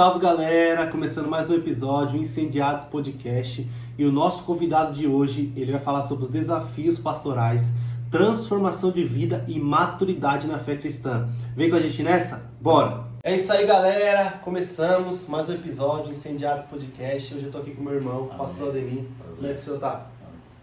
salve galera! Começando mais um episódio, Incendiados Podcast. E o nosso convidado de hoje, ele vai falar sobre os desafios pastorais, transformação de vida e maturidade na fé cristã. Vem com a gente nessa? Bora! É isso aí galera, começamos mais um episódio, Incendiados Podcast. Hoje eu tô aqui com meu irmão, o pastor Ademir. Como é que o senhor tá?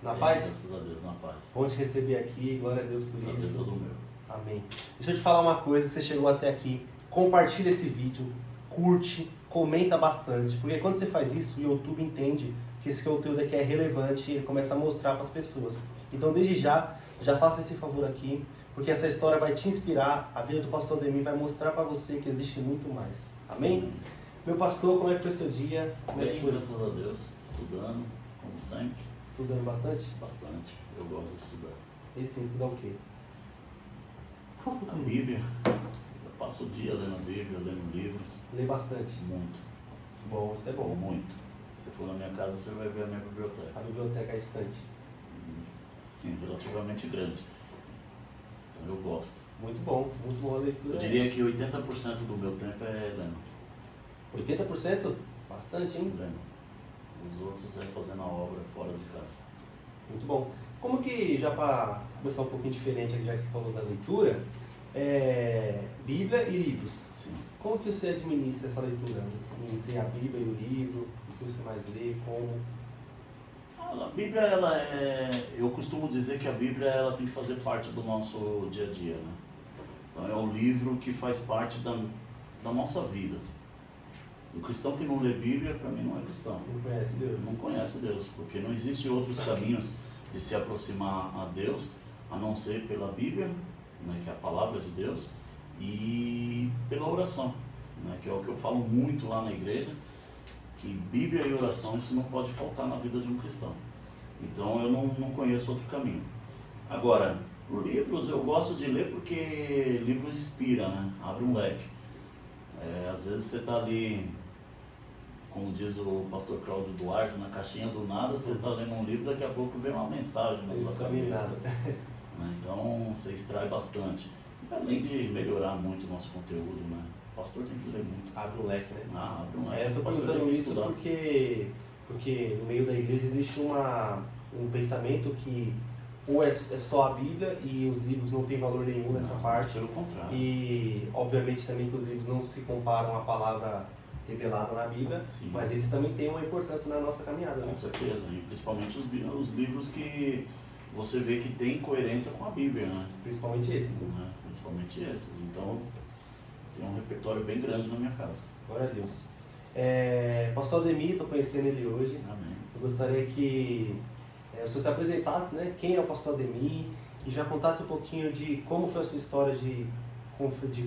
Na paz? Graças a Deus, na paz. Bom te receber aqui, glória a Deus por Prazer isso. todo meu. Amém. Deixa eu te falar uma coisa, você chegou até aqui, compartilha esse vídeo, curte, comenta bastante, porque quando você faz isso, o YouTube entende que esse conteúdo aqui é relevante e ele começa a mostrar para as pessoas. Então desde já faça esse favor aqui, porque essa história vai te inspirar, a vida do pastor Ademir vai mostrar para você que existe muito mais. Amém? Meu pastor, como é que foi seu dia? Como é que Bem, foi? graças a Deus, estudando, como sempre, Estudando bastante? bastante. Eu gosto de estudar. E sim, estudar o quê? A Bíblia, eu passo o dia lendo a Bíblia, lendo livros, Lê bastante. muito, Bom, isso é bom. muito. Se for na minha casa, você vai ver a minha biblioteca. A biblioteca é estante. Sim, relativamente grande. Então eu gosto. Muito bom a leitura. Eu diria que 80% do meu tempo é lendo. 80%? Bastante, hein? Lendo. Os outros é fazendo a obra fora de casa. Muito bom. Como que, já para começar um pouquinho diferente, já que você falou da leitura, Bíblia e livros. Sim. Como que você administra essa leitura? Entre a Bíblia e o livro? O que você mais lê? Como? A Bíblia, ela eu costumo dizer que a Bíblia ela tem que fazer parte do nosso dia a dia, né? Então é um livro que faz parte da nossa vida. O cristão que não lê Bíblia, para mim, não é cristão. Não conhece Deus? Não conhece Deus, porque não existe outros caminhos de se aproximar a Deus, a não ser pela Bíblia, né, que é a palavra de Deus, e pela oração, né, que é o que eu falo muito lá na igreja, que Bíblia e oração, isso não pode faltar na vida de um cristão. Então eu não conheço outro caminho. Agora, livros eu gosto de ler porque livros inspiram, né? Abre um leque. Às vezes você está ali, como diz o pastor Cláudio Duarte, na caixinha do nada, você está lendo um livro, daqui a pouco vem uma mensagem na sua cabeça. Né? Então você extrai bastante. Além de melhorar muito o nosso conteúdo, né? O pastor tem que ler muito. Abre um leque, né? Abre um leque. Eu estou perguntando isso porque no meio da igreja existe um pensamento que ou é só a Bíblia e os livros não têm valor nenhum nessa parte. Pelo contrário. E obviamente também que os livros não se comparam à palavra revelada na Bíblia, Sim. mas eles também têm uma importância na nossa caminhada. Né? Com certeza, e principalmente os livros que você vê que tem coerência com a Bíblia, né? Principalmente esses. Né? Principalmente esses. Então tem um repertório bem grande na minha casa. Glória a Deus. Pastor Ademir, estou conhecendo ele hoje. Amém. Eu gostaria que o senhor se apresentasse, né? Quem é o pastor Ademir e já contasse um pouquinho de como foi a sua história de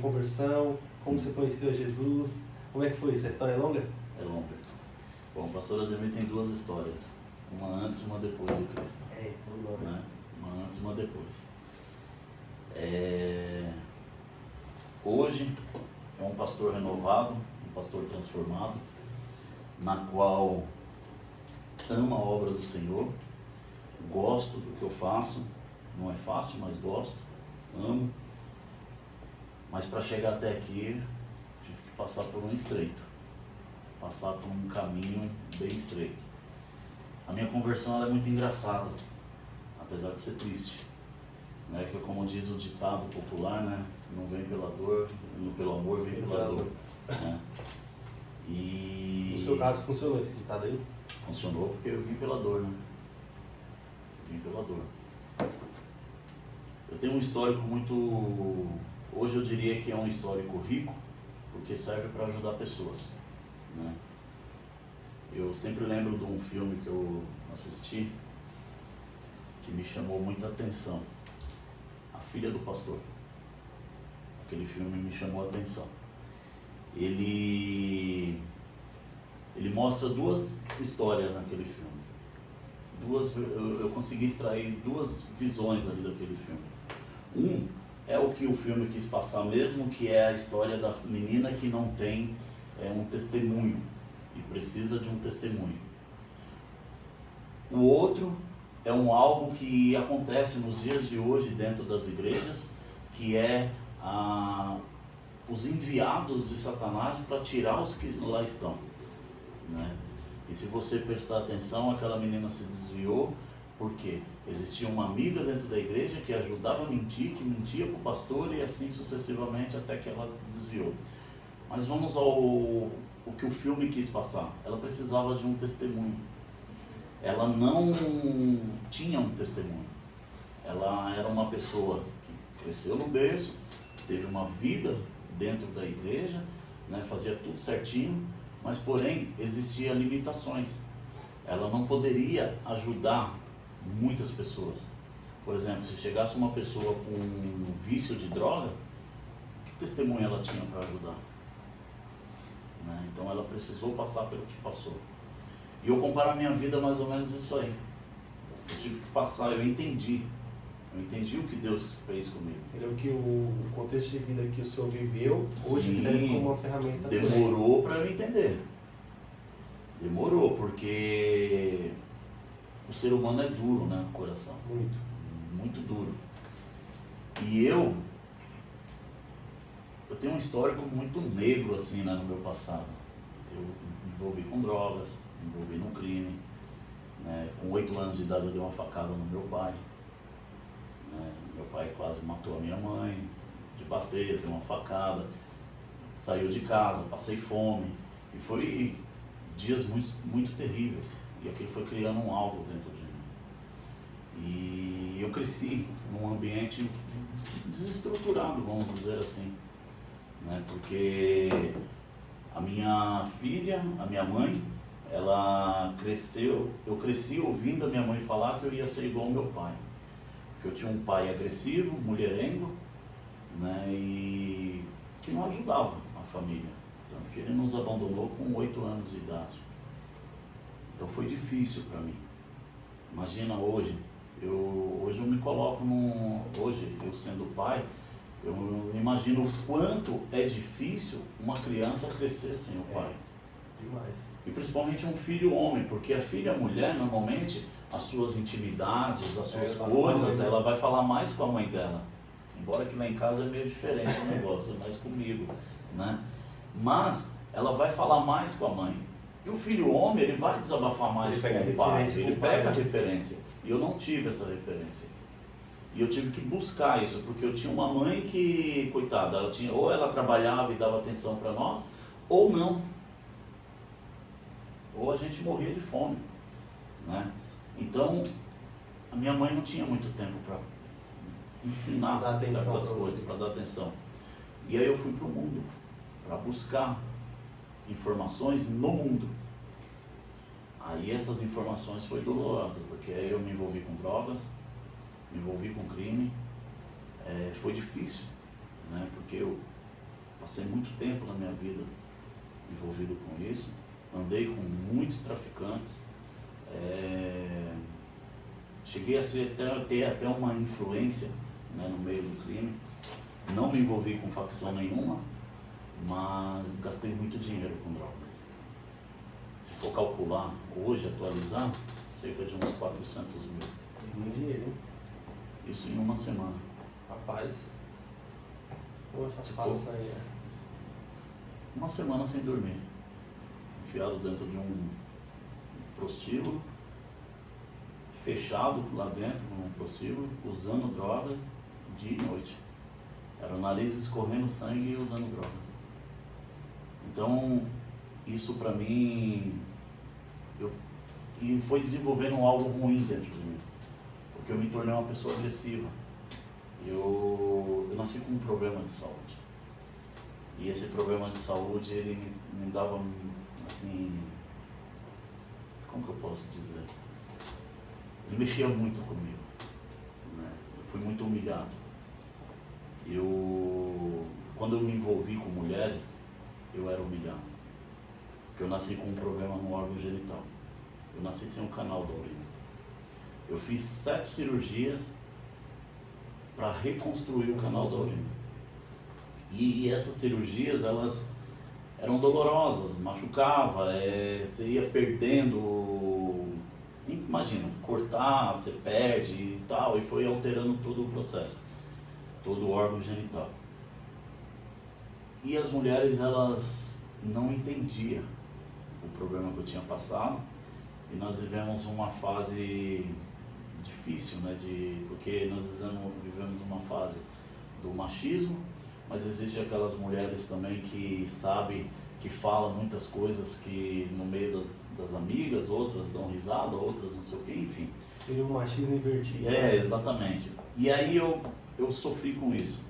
conversão, como você conheceu Jesus, como é que foi isso? A história é longa? É longa. Bom, o pastor Ademir tem duas histórias, uma antes e uma depois de Cristo. Tudo longo. Né? Uma antes e uma depois. Hoje é um pastor renovado, um pastor transformado, na qual ama a obra do Senhor, gosto do que eu faço, não é fácil, mas gosto, amo, mas para chegar até aqui tive que passar por um estreito, passar por um caminho bem estreito. A minha conversão ela é muito engraçada, apesar de ser triste, né? Que como diz o ditado popular, né? Se não vem pela dor, pelo amor, vem pela dor. Né? E no seu caso funcionou esse ditado aí? Funcionou porque eu vim pela dor, né? Vim pela dor. Eu tenho um histórico muito... Hoje eu diria que é um histórico rico, porque serve para ajudar pessoas, né? Eu sempre lembro de um filme que eu assisti, que me chamou muita atenção. A Filha do Pastor. Aquele filme me chamou a atenção. Ele mostra duas histórias naquele filme. Eu consegui extrair duas visões ali daquele filme. É o que o filme quis passar mesmo, que é a história da menina que não tem um testemunho e precisa de um testemunho. O outro é algo que acontece nos dias de hoje dentro das igrejas, que é os enviados de Satanás para tirar os que lá estão, né? E se você prestar atenção, aquela menina se desviou porque existia uma amiga dentro da igreja que ajudava a mentir, que mentia para o pastor e assim sucessivamente até que ela se desviou. Mas vamos ao o que o filme quis passar. Ela precisava de um testemunho. Ela não tinha um testemunho. Ela era uma pessoa que cresceu no berço, teve uma vida dentro da igreja, né, fazia tudo certinho, mas porém existiam limitações. Ela não poderia ajudar muitas pessoas. Por exemplo, se chegasse uma pessoa com um vício de droga, que testemunho ela tinha para ajudar? Né? Então ela precisou passar pelo que passou. E eu comparo a minha vida mais ou menos isso aí. Eu tive que passar, eu entendi o que Deus fez comigo. Entendeu? Que o contexto de vida que o senhor viveu, hoje Sim, serve como uma ferramenta. Demorou para eu entender. Demorou, porque o ser humano é duro, né, no coração. Muito. Muito duro. E eu tenho um histórico muito negro, assim, né, no meu passado. Eu me envolvi com drogas, me envolvi no crime. Né? Com 8 anos de idade eu dei uma facada no meu pai. Né? Meu pai quase matou a minha mãe, de bater, deu uma facada. Saiu de casa, passei fome. E foi dias muito, muito terríveis. E aquilo foi criando um algo dentro de mim. E eu cresci num ambiente desestruturado, vamos dizer assim. Né? Porque a minha filha, a minha mãe, ela cresceu, eu cresci ouvindo a minha mãe falar que eu ia ser igual ao meu pai. Porque eu tinha um pai agressivo, mulherengo, né? E que não ajudava a família. Tanto que ele nos abandonou com 8 anos de idade. Então foi difícil para mim. Imagina hoje eu me coloco hoje eu sendo pai, eu imagino o quanto é difícil uma criança crescer sem o pai. Demais. E principalmente um filho homem, porque a filha mulher, normalmente, as suas intimidades, as suas coisas, ela vai falar mais com a mãe dela. Embora que lá em casa é meio diferente o negócio, é mais comigo, né? Mas ela vai falar mais com a mãe. E o filho homem, ele vai desabafar mais com o pai, ele pega a referência. E eu não tive essa referência. E eu tive que buscar isso, porque eu tinha uma mãe que, coitada, ou ela trabalhava e dava atenção para nós, ou não. Ou a gente morria de fome, né? Então, a minha mãe não tinha muito tempo para ensinar certas coisas, para dar atenção. E aí eu fui para o mundo, para buscar informações no mundo. Aí essas informações foi dolorosa, porque aí eu me envolvi com drogas, me envolvi com crime. Foi difícil, né? Porque eu passei muito tempo na minha vida envolvido com isso. Andei com muitos traficantes, cheguei a ter até uma influência, né, no meio do crime. Não me envolvi com facção nenhuma, mas gastei muito dinheiro com droga. Se for calcular hoje, atualizar, cerca de uns 400 mil. Muito dinheiro, hein? Isso em uma semana. Rapaz, como é fácil aí, né? Uma semana sem dormir. Enfiado dentro de um prostíbulo, fechado lá dentro, num prostíbulo, usando droga dia e noite. Era o nariz escorrendo sangue e usando drogas. Então, isso pra mim, e foi desenvolvendo algo ruim dentro de mim, porque eu me tornei uma pessoa agressiva. Eu nasci com um problema de saúde. E esse problema de saúde, ele me dava, assim, como que eu posso dizer? Ele mexia muito comigo, né? Eu fui muito humilhado. Quando eu me envolvi com mulheres, eu era humilhado. Porque eu nasci com um problema no órgão genital. Eu nasci sem um canal da urina. Eu fiz 7 cirurgias para reconstruir o canal da urina. E essas cirurgias, elas eram dolorosas, machucava, você ia perdendo, imagina, cortar, você perde e tal, e foi alterando todo o processo, todo o órgão genital. E as mulheres, elas não entendiam o problema que eu tinha passado, e nós vivemos uma fase difícil, né? Porque nós vivemos uma fase do machismo, mas existem aquelas mulheres também que sabem, que falam muitas coisas que no meio das amigas, outras dão risada, outras não sei o que, enfim. Seria um machismo invertido. Exatamente. E aí eu sofri com isso.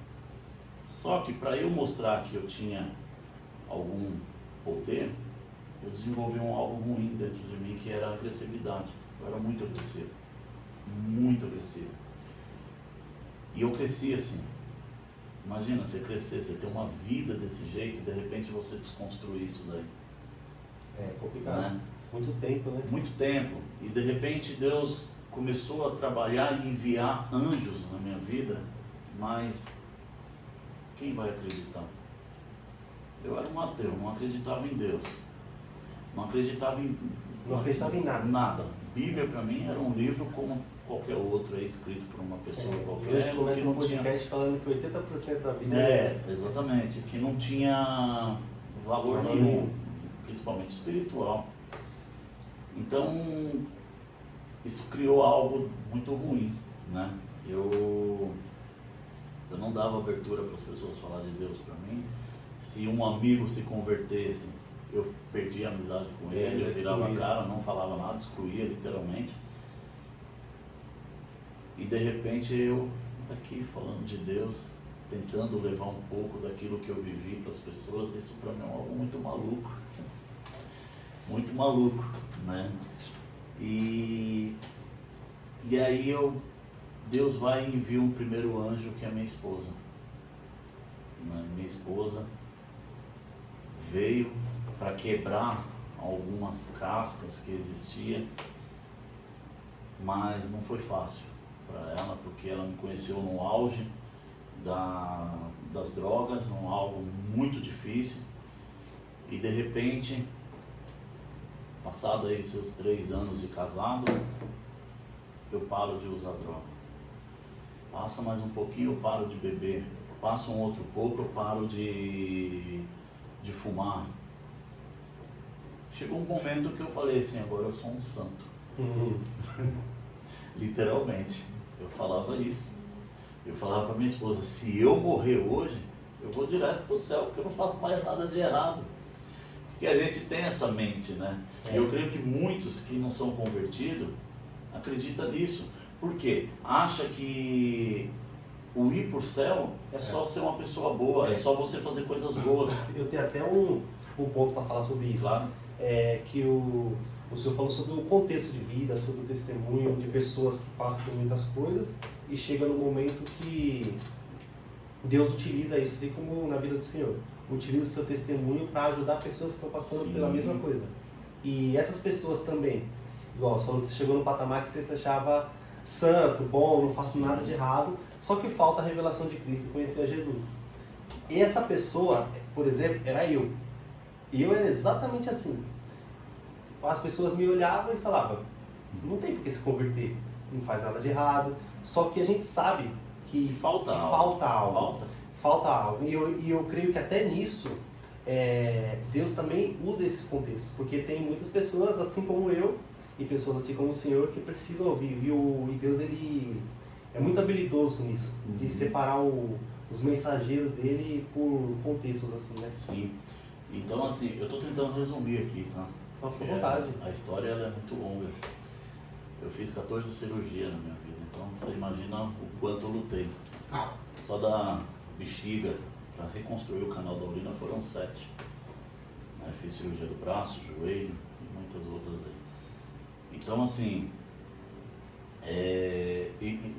Só que para eu mostrar que eu tinha algum poder, eu desenvolvi algo ruim dentro de mim, que era a agressividade. Eu era muito agressivo. Muito agressivo. E eu cresci assim. Imagina, você crescer, você ter uma vida desse jeito e de repente você desconstruir isso daí. É complicado. Né? Muito tempo, né? Muito tempo. E de repente Deus começou a trabalhar e enviar anjos na minha vida, mas quem vai acreditar? Eu era um ateu, não acreditava em Deus. Não acreditava em nada. Nada. Bíblia para mim era um livro como qualquer outro, escrito por uma pessoa qualquer. Hoje começa que não um podcast falando que 80% da vida exatamente, que não tinha valor nenhum, principalmente espiritual. Então, isso criou algo muito ruim, né? Eu não dava abertura para as pessoas falar de Deus para mim. Se um amigo se convertesse, eu perdia a amizade com ele, eu virava a cara, não falava nada, excluía literalmente. E de repente eu aqui falando de Deus, tentando levar um pouco daquilo que eu vivi para as pessoas, isso para mim é algo muito maluco. Muito maluco, né? E aí Deus vai e envia um primeiro anjo, que é a minha esposa. Minha esposa veio para quebrar algumas cascas que existiam, mas não foi fácil para ela, porque ela me conheceu no auge das drogas, algo muito difícil, e de repente, passado aí seus 3 anos de casado, eu paro de usar droga. Passa mais um pouquinho, eu paro de beber. Passa um outro pouco, eu paro de fumar. Chegou um momento que eu falei assim, agora eu sou um santo. Literalmente. Eu falava isso. Eu falava para minha esposa, se eu morrer hoje, eu vou direto para o céu, porque eu não faço mais nada de errado. Porque a gente tem essa mente, né? E eu creio que muitos que não são convertidos acreditam nisso. Por quê? Acha que o ir para o céu é só ser uma pessoa boa, é só você fazer coisas boas. Eu tenho até um ponto para falar sobre isso. Claro. Que o senhor falou sobre o contexto de vida, sobre o testemunho de pessoas que passam por muitas coisas e chega no momento que Deus utiliza isso, assim como na vida do Senhor. Utiliza o seu testemunho para ajudar pessoas que estão passando pela mesma coisa. E essas pessoas também, igual você falou que você chegou no patamar que você se achava santo, bom, não faço nada de errado, só que falta a revelação de Cristo e conhecer a Jesus. E essa pessoa, por exemplo, era eu. E eu era exatamente assim. As pessoas me olhavam e falavam, não tem por que se converter, não faz nada de errado, só que a gente sabe que falta algo. E eu creio que até nisso, Deus também usa esses contextos, porque tem muitas pessoas assim como eu, e pessoas assim como o Senhor, que precisam ouvir. E Deus, ele é muito habilidoso nisso, de separar os mensageiros dele por contextos assim, né? Sim. Então, assim, eu estou tentando resumir aqui, tá? Não, fica à vontade. A história ela é muito longa. Eu fiz 14 cirurgias na minha vida, então você imagina o quanto eu lutei. Só da bexiga para reconstruir o canal da urina foram 7. Fiz cirurgia do braço, joelho e muitas outras aí. Então, assim,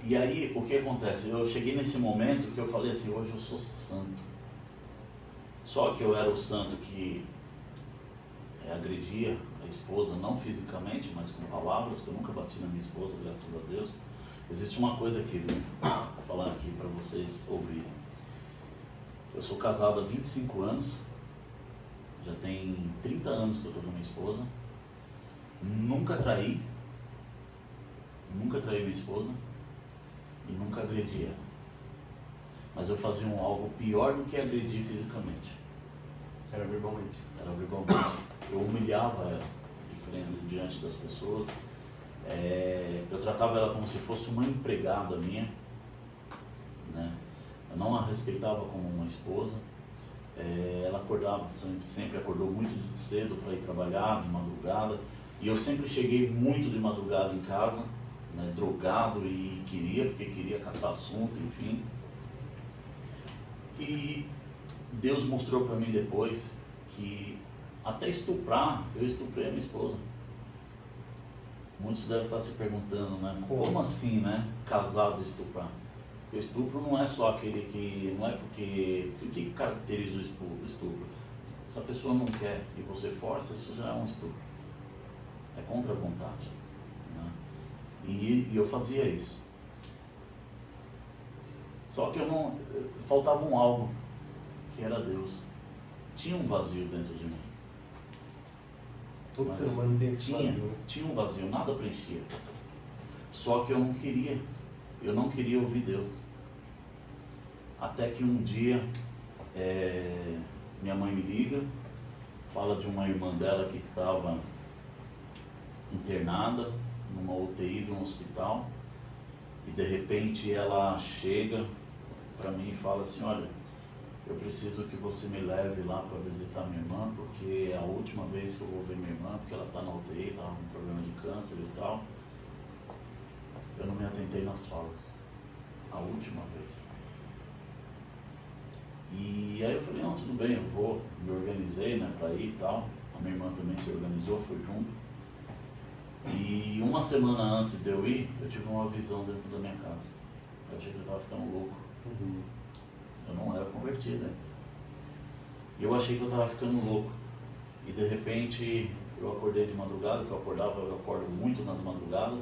e aí o que acontece? Eu cheguei nesse momento que eu falei assim, hoje eu sou santo. Só que eu era o santo que agredia a esposa, não fisicamente, mas com palavras, que eu nunca bati na minha esposa, graças a Deus. Existe uma coisa aqui, vou falar aqui para vocês ouvirem. Eu sou casado há 25 anos, já tem 30 anos que eu estou com a minha esposa. Nunca traí minha esposa e nunca agredi ela. Mas eu fazia algo pior do que agredir fisicamente. Era verbalmente. Era verbalmente. Eu humilhava ela diante das pessoas. Eu tratava ela como se fosse uma empregada minha, né? Eu não a respeitava como uma esposa. Ela acordava, sempre acordou muito cedo para ir trabalhar, de madrugada. E eu sempre cheguei muito de madrugada em casa, né, drogado porque queria caçar assunto, enfim. E Deus mostrou para mim depois que até estuprar, eu estuprei a minha esposa. Muitos devem estar se perguntando, né? Como assim, né? Casado estuprar? Porque o estupro não é só aquele que... Não é porque... O que caracteriza o estupro? Se a pessoa não quer e você força, isso já é um estupro. É contra a vontade, né? E eu fazia isso. Só que faltava um algo, que era Deus. Tinha um vazio dentro de mim. Todo ser humano tem esse vazio. Tinha um vazio, nada preenchia. Só que eu não queria ouvir Deus. Até que um dia, minha mãe me liga, fala de uma irmã dela que estava internada numa UTI de um hospital, e de repente ela chega para mim e fala assim: olha, eu preciso que você me leve lá para visitar minha irmã, porque é a última vez que eu vou ver minha irmã, porque ela está na UTI, estava com problema de câncer e tal. Eu não me atentei nas falas, a última vez. E aí eu falei: não, tudo bem, eu vou, me organizei, né, para ir e tal. A minha irmã também se organizou, foi junto. E uma semana antes de eu ir, eu tive uma visão dentro da minha casa. Eu achei que eu estava ficando louco. Eu não era convertido ainda. E eu achei que eu estava ficando louco. E de repente eu acordei de madrugada, que eu acordo muito nas madrugadas.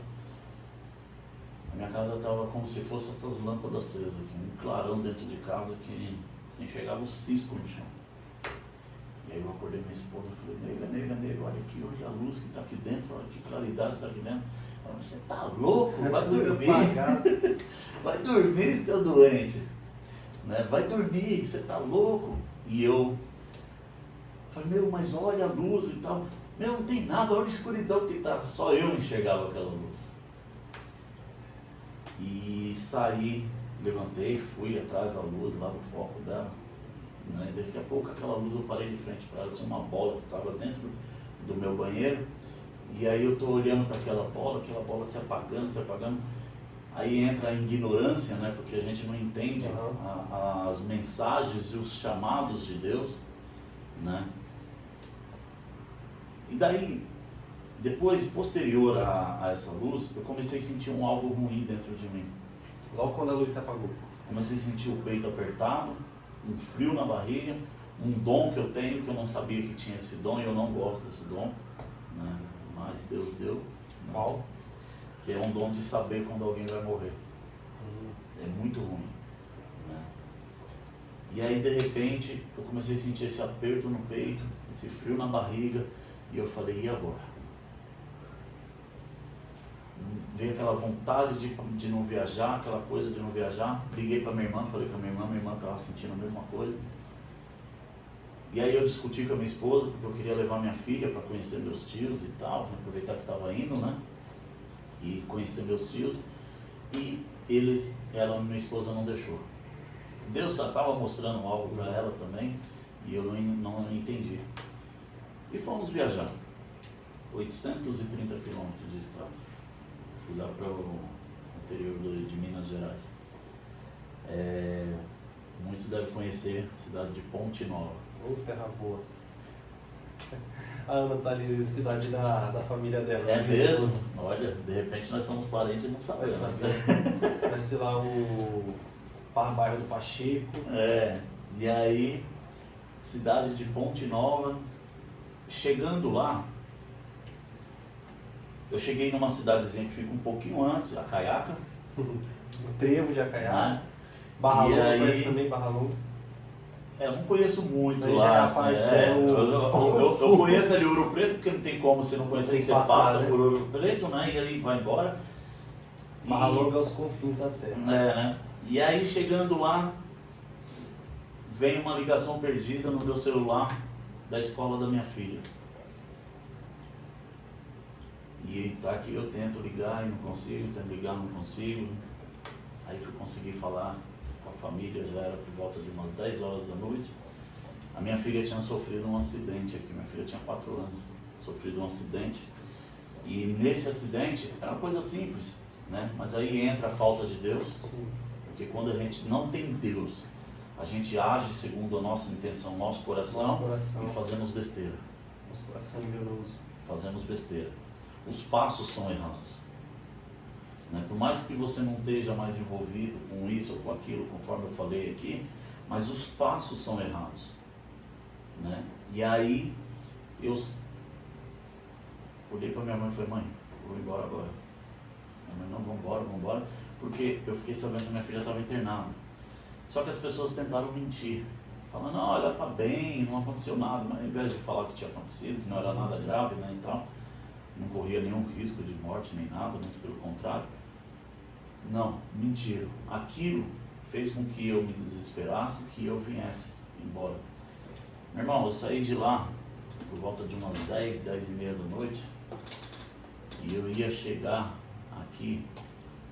A minha casa estava como se fosse essas lâmpadas acesas aqui, um clarão dentro de casa que você enxergava o cisco no chão. E aí eu acordei minha esposa e falei: nega, olha aqui, olha a luz que está aqui dentro, olha que claridade está aqui dentro. Ela: você está louco? Vai dormir. Vai dormir, seu doente. Né? Vai dormir, você está louco. E eu falei: mas olha a luz e tal. Não tem nada, olha a escuridão que está. Só eu enxergava aquela luz. E saí, levantei, fui atrás da luz, lá do foco dela. Né? E daqui a pouco aquela luz eu parei de frente para ela, assim, uma bola que estava dentro do meu banheiro. E aí eu estou olhando para aquela bola se apagando. Aí entra a ignorância, né? Porque a gente não entende as mensagens e os chamados de Deus, né? E daí, depois, posterior a essa luz, eu comecei a sentir algo ruim dentro de mim. Logo quando a luz se apagou? Comecei a sentir o peito apertado, um frio na barriga, um dom que eu tenho, que eu não sabia que tinha esse dom, e eu não gosto desse dom, né? Mas Deus deu. Qual? Que é um dom de saber quando alguém vai morrer. É muito ruim, né? E aí, de repente, eu comecei a sentir esse aperto no peito, esse frio na barriga, e eu falei: e agora? Veio aquela vontade de não viajar, aquela coisa de não viajar. Liguei para minha irmã, falei com a minha irmã estava sentindo a mesma coisa. E aí eu discuti com a minha esposa, porque eu queria levar minha filha para conhecer meus tios e tal, aproveitar que estava indo, né? E conhecer meus tios. E minha esposa não deixou. Deus já estava mostrando algo para ela também, e eu não entendi. E fomos viajar. 830 quilômetros de estrada. Fui lá para o interior de Minas Gerais. Muitos devem conhecer a cidade de Ponte Nova. Terra boa. A Ana está ali, cidade da família dela. É mesmo? Olha, de repente nós somos parentes e não sabemos. Vai ser lá o bairro do Pacheco. E aí, cidade de Ponte Nova. Chegando lá, eu cheguei numa cidadezinha que fica um pouquinho antes, Acaiaca. O trevo de Acaiaca. Né? Barra Longa, conhece também Barra Longa? Eu não conheço muito aí lá. Eu conheço ali Ouro Preto, porque não tem como você não conhecer, você passa, né, por Ouro Preto, né? E aí vai embora. Barra Longa é os confins da terra. Né? E aí chegando lá, vem uma ligação perdida no meu celular da escola da minha filha. E tá aqui, eu tento ligar e não consigo, tento ligar e não consigo. Aí fui conseguir falar com a família, já era por volta de umas 10 horas da noite. A minha filha tinha sofrido um acidente aqui, minha filha tinha 4 anos, sofrido um acidente. E nesse acidente, era uma coisa simples, né? Mas aí entra a falta de Deus, porque quando a gente não tem Deus, a gente age segundo a nossa intenção, nosso coração. E fazemos besteira. Nosso coração enganoso. Fazemos besteira. Os passos são errados. Né? Por mais que você não esteja mais envolvido com isso ou com aquilo, conforme eu falei aqui, mas os passos são errados. Né? E aí eu olhei para minha mãe e falei: mãe, vou embora agora. Minha mãe: não, vamos embora, porque eu fiquei sabendo que minha filha estava internada. Só que as pessoas tentaram mentir, falando: não, ela está bem, não aconteceu nada, mas ao invés de falar que tinha acontecido, que não era nada grave, né, e tal, não corria nenhum risco de morte nem nada, muito pelo contrário. Não, mentiram. Aquilo fez com que eu me desesperasse, que eu viesse embora. Meu irmão, eu saí de lá por volta de umas 10, 10 e meia da noite, e eu ia chegar aqui,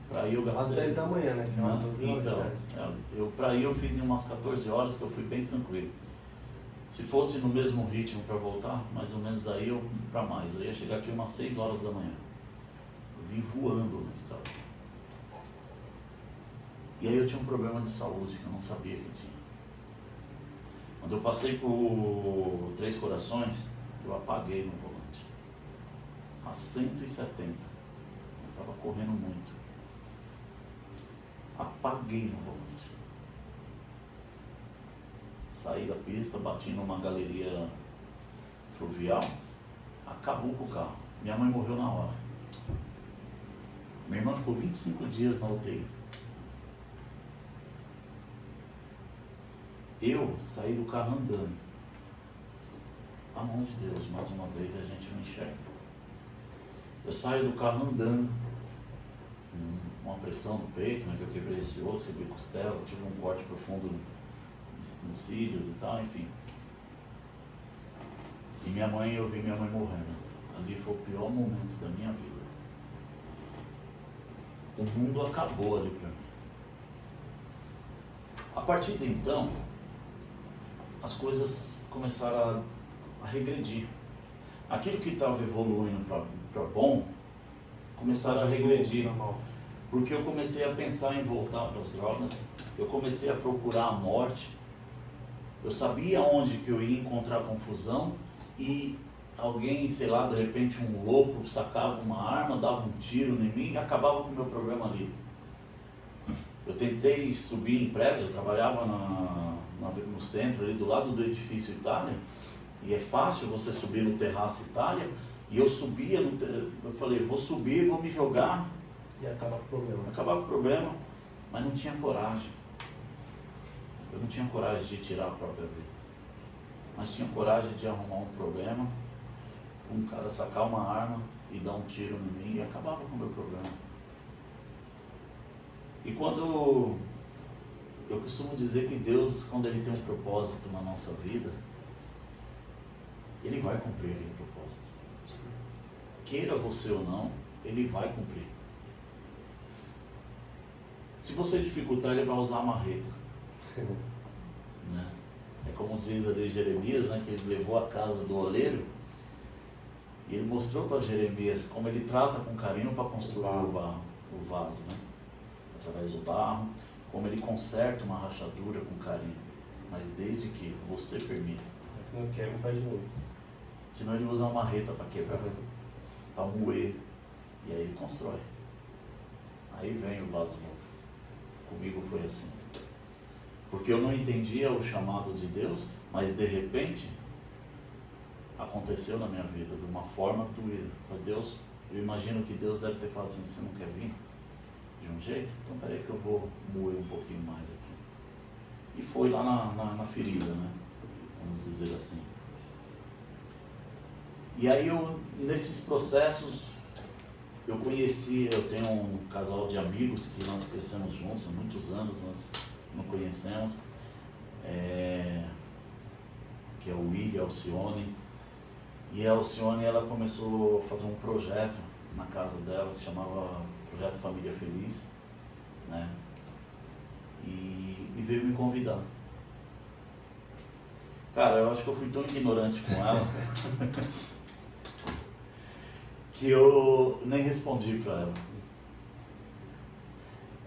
para ir eu gastei... Às 10 da manhã, né? Que é umas 12 horas, então, para ir eu fiz em umas 14 horas, que eu fui bem tranquilo. Se fosse no mesmo ritmo para voltar, mais ou menos daí eu para mais. Eu ia chegar aqui umas 6 horas da manhã. Eu vim voando na estrada. E aí eu tinha um problema de saúde que eu não sabia que eu tinha. Quando eu passei por Três Corações, eu apaguei no volante. A 170. Eu estava correndo muito. Apaguei no volante. Saí da pista, bati numa galeria fluvial, acabou com o carro. Minha mãe morreu na hora. Minha irmã ficou 25 dias na UTI. Eu saí do carro andando. A mão de Deus, mais uma vez, a gente não enxerga. Eu saio do carro andando, uma pressão no peito, né, que eu quebrei esse osso, quebrei costela, tive um corte profundo nos cílios e tal, enfim. E minha mãe, eu vi minha mãe morrendo. Ali foi o pior momento da minha vida. O mundo acabou ali para mim. A partir de então, as coisas começaram a regredir. Aquilo que estava evoluindo para bom, começaram a regredir. Porque eu comecei a pensar em voltar para as drogas, eu comecei a procurar a morte. Eu sabia onde que eu ia encontrar confusão e alguém, sei lá, de repente um louco sacava uma arma, dava um tiro em mim e acabava com o meu problema ali. Eu tentei subir em prédio, eu trabalhava no centro ali do lado do edifício Itália, e é fácil você subir no terraço Itália, e eu subia, eu falei, vou subir, vou me jogar. E acabar com o problema. Acabar com o problema, mas não tinha coragem. Eu não tinha coragem de tirar a própria vida. Mas tinha coragem de arrumar um problema, um cara sacar uma arma e dar um tiro em mim e acabava com o meu problema. E quando eu costumo dizer que Deus, quando Ele tem um propósito na nossa vida, Ele vai cumprir aquele propósito. Queira você ou não, Ele vai cumprir. Se você dificultar, Ele vai usar a marreta. Né? É como diz ali Jeremias, né, que ele levou a casa do oleiro e ele mostrou para Jeremias como ele trata com carinho para construir o vaso, né? Através do barro, como ele conserta uma rachadura com carinho, mas desde que você permita. Se não quer, não faz de novo. Senão ele usa uma marreta para quebrar, para moer, e aí ele constrói. Aí vem o vaso novo. Comigo foi assim. Porque eu não entendia o chamado de Deus, mas de repente aconteceu na minha vida de uma forma doída. Deus, eu imagino que Deus deve ter falado assim: você não quer vir de um jeito? Então peraí que eu vou moer um pouquinho mais aqui. E foi lá na ferida, né? Vamos dizer assim. E aí eu, nesses processos, eu tenho um casal de amigos que nós crescemos juntos há muitos anos, nós nos conhecemos. que é o William e a Alcione. E a Alcione, ela começou a fazer um projeto na casa dela que chamava Projeto Família Feliz, né? E veio me convidar. Cara, eu acho que eu fui tão ignorante com ela que eu nem respondi pra ela.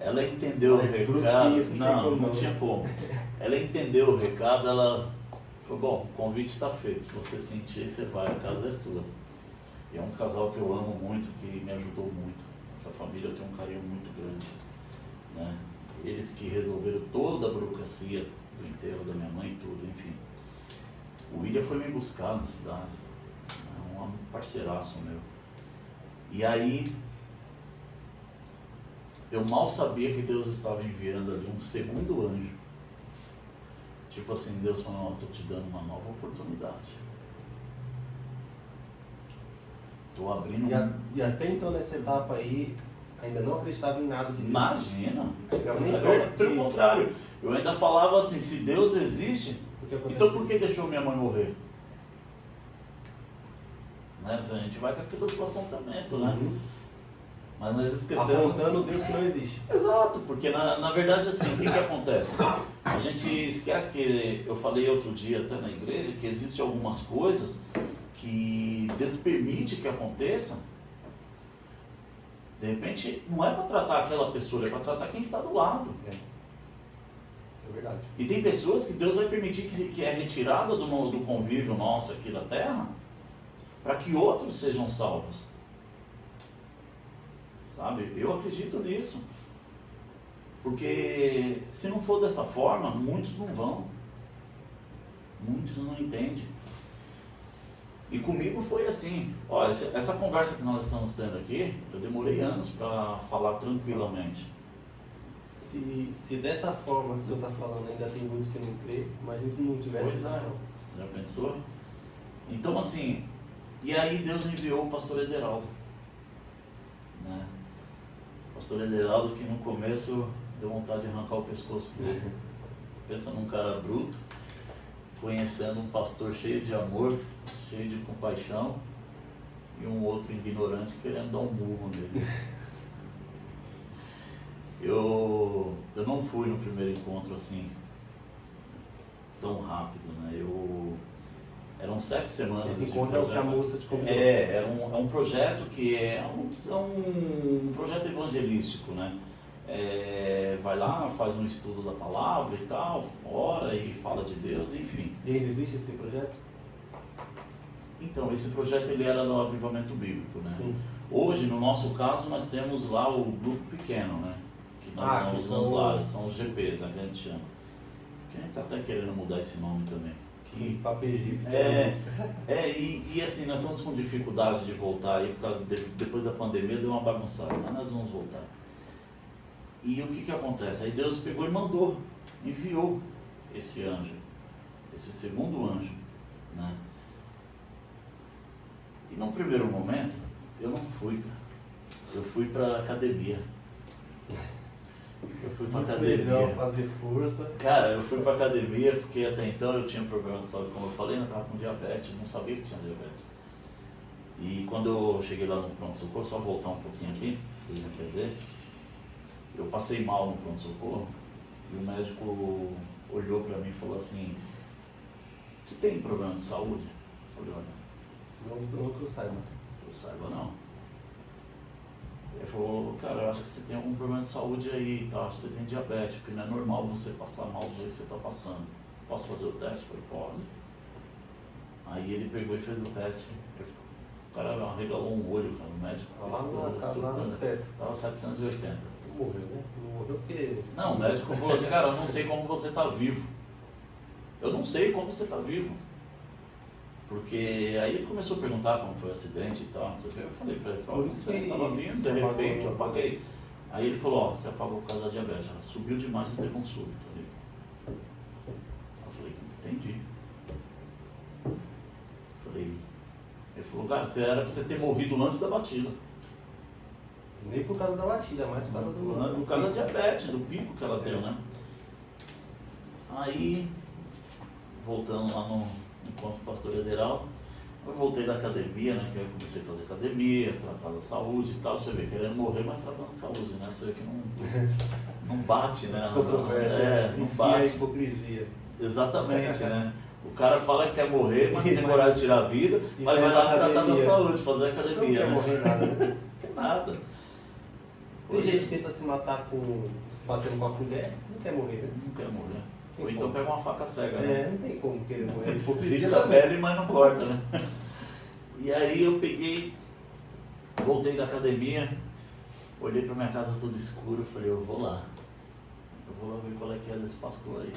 Ela entendeu o recado. Não tinha como. Ela entendeu o recado, ela falou, bom, o convite está feito, se você sentir, você vai, a casa é sua. E é um casal que eu amo muito, que me ajudou muito. Essa família eu tenho um carinho muito grande, né? Eles que resolveram toda a burocracia do enterro da minha mãe e tudo, enfim. O William foi me buscar na cidade, é um parceiraço meu. E aí, eu mal sabia que Deus estava enviando ali um segundo anjo. Tipo assim, Deus falou, ó, estou te dando uma nova oportunidade. Estou abrindo... E até então, nessa etapa aí, ainda não acreditava em nada de Deus. Imagina. Nem perto Pelo contrário, eu ainda falava assim, se Deus existe, então por que deixou minha mãe morrer? Né? A gente vai com aqueles apontamentos, né? Mas nós esquecemos... Apontando Deus que não existe. Exato, porque na verdade assim, o que acontece? A gente esquece que, eu falei outro dia até na igreja, que existem algumas coisas que Deus permite que aconteçam. De repente, não é para tratar aquela pessoa, é para tratar quem está do lado. É verdade. E tem pessoas que Deus vai permitir que é retirada do convívio nosso aqui da terra, para que outros sejam salvos. Sabe? Eu acredito nisso. Porque se não for dessa forma, muitos não vão. Muitos não entendem. E comigo foi assim. Ó, essa conversa que nós estamos tendo aqui, eu demorei anos para falar tranquilamente. Se dessa forma que o senhor está falando ainda tem muitos que não crê, imagina se não tivesse. Pois é, já pensou? Então assim, e aí Deus enviou o pastor Ederaldo, né? O pastor Ederaldo que no começo deu vontade de arrancar o pescoço dele. Pensa num cara bruto, conhecendo um pastor cheio de amor, cheio de compaixão, e um outro ignorante querendo dar um burro nele. Eu não fui no primeiro encontro assim, tão rápido, né? Eram 7 semanas. Esse encontro é o que a moça te convidou. É um projeto que é um projeto evangelístico, né? Vai lá, faz um estudo da palavra e tal, ora e fala de Deus, enfim. E ainda existe esse projeto? Então, esse projeto ele era no Avivamento Bíblico, né? Sim. Hoje, no nosso caso, nós temos lá o grupo pequeno, né? Que nós somos nos lares, são os GPs, né, que a gente chama. Que a gente está até querendo mudar esse nome também. Que Papeji. E assim, nós estamos com dificuldade de voltar aí, por causa depois da pandemia deu uma bagunçada, mas nós vamos voltar. E o que acontece? Aí Deus pegou e mandou, enviou esse anjo, esse segundo anjo, né? E num primeiro momento, eu não fui, cara. Eu fui pra academia. Eu fui pra academia. Melhor fazer força. Cara, eu fui pra academia porque até então eu tinha problema de saúde, como eu falei, eu tava com diabetes, eu não sabia que tinha diabetes. E quando eu cheguei lá no pronto-socorro, só voltar um pouquinho aqui, pra vocês entenderem, eu passei mal no pronto-socorro e o médico olhou pra mim e falou assim, você tem problema de saúde? Eu falei, olha, Não que eu saiba. que eu saiba não. Ele falou, cara, eu acho que você tem algum problema de saúde aí, tá? Acho que você tem diabetes, porque não é normal você passar mal do jeito que você está passando. Posso fazer o teste? Eu falei, pode. Aí ele pegou e fez o teste. O cara arregalou um olho, cara, o médico. Lá no teto. Tava 780. Não morreu, né? Não morreu porque... Não, o médico falou assim, cara, eu não sei como você está vivo. Eu não sei como você está vivo. Porque aí ele começou a perguntar como foi o acidente e tal, não sei o que. Eu falei pra ele, você estava vindo, de repente eu apaguei. Aí ele falou, ó, você apagou por causa da diabetes, ela subiu demais e teve um súbito ali. Eu falei, entendi. Ele falou, cara, era pra você ter morrido antes da batida. Nem por causa da batida, mas por causa do... Por causa da diabetes, do pico que ela deu, né? Aí, voltando lá encontro com o pastor Ederaldo. Eu voltei da academia, né? Que eu comecei a fazer academia, tratar da saúde e tal. Você vê, querendo morrer, mas tratando da saúde, né? Você vê que não bate, né? Não bate. A hipocrisia. Exatamente, né? O cara fala que quer morrer, mas não tem coragem de tirar a vida, mas vai lá tratar da saúde, fazer academia. Não quer morrer nada, né? Não quer nada. Tem gente que tenta se matar se batendo com a colher, não quer morrer, né? Não quer morrer. Tem Ou então como. pega uma faca cega, né? Não tem como querer morrer. Hipocrisia Risca a também. pele, mas não corta, né? E aí eu peguei, voltei da academia, olhei pra minha casa tudo escuro, falei, eu vou lá. Eu vou lá ver qual é que é desse pastor aí.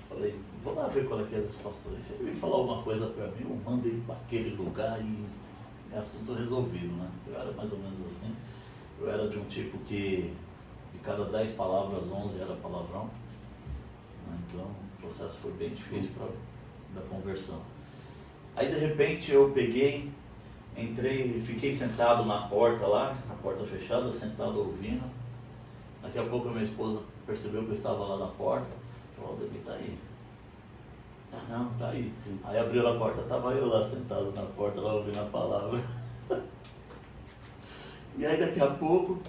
Falei, vou lá ver qual é que é desse pastor. E se ele me falar alguma coisa pra mim, eu mando ele pra aquele lugar e é assunto resolvido, né? Eu era mais ou menos assim. Eu era de um tipo que de cada 10 palavras, 11 era palavrão. Né? Então o processo foi bem difícil da conversão. Aí de repente eu peguei, entrei, fiquei sentado na porta lá, a porta fechada, sentado ouvindo. Daqui a pouco a minha esposa percebeu que eu estava lá na porta. Falou, o Davi tá aí. Tá não, tá aí. Aí abriu a porta, tava eu lá sentado na porta, lá ouvindo a palavra. E aí daqui a pouco,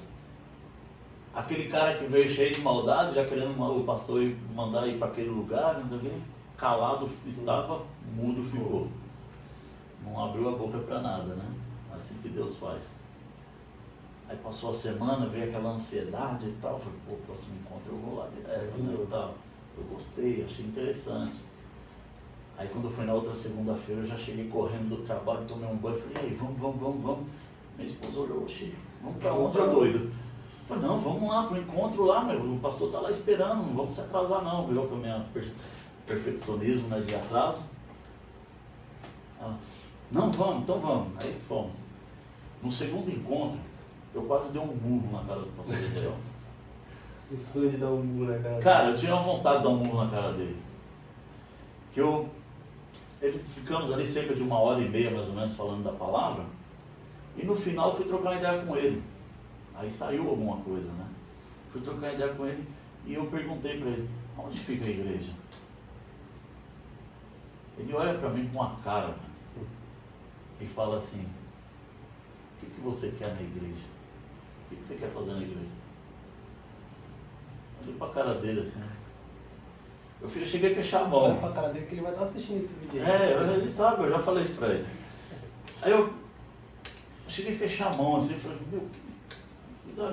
aquele cara que veio cheio de maldade, já querendo o pastor mandar ir para aquele lugar, não sei o quê, calado estava, mudo ficou. Não abriu a boca para nada, né? Assim que Deus faz. Aí passou a semana, veio aquela ansiedade e tal, falei, pô, próximo encontro eu vou lá direto, né? Eu gostei, achei interessante. Aí quando eu fui na outra segunda-feira, eu já cheguei correndo do trabalho, tomei um banho, falei, e aí, vamos. Minha esposa olhou, oxi, vamos pra onde, doido? Eu falei, não, vamos lá pro encontro lá, meu, o pastor tá lá esperando, não vamos se atrasar não, viu, com o meu perfeccionismo, né, de atraso. Ela, não, vamos, então vamos. Aí fomos. No segundo encontro, eu quase dei um murro na cara do pastor Ederaldo. O sonho de dar um murro na cara. Cara, eu tinha uma vontade de dar um murro na cara dele. Ficamos ali cerca de 1h30 mais ou menos falando da palavra. E no final fui trocar ideia com ele. Aí saiu alguma coisa, né? Fui trocar ideia com ele e eu perguntei para ele, onde fica a igreja? Ele olha para mim com uma cara, mano, e fala assim, o que você quer na igreja? O que você quer fazer na igreja? Olhei pra cara dele assim. Eu cheguei a fechar a mão. Olha pra cara dele que ele vai estar assistindo esse vídeo aí. Ele sabe, eu já falei isso pra ele. Aí eu cheguei a fechar a mão assim, falei, meu,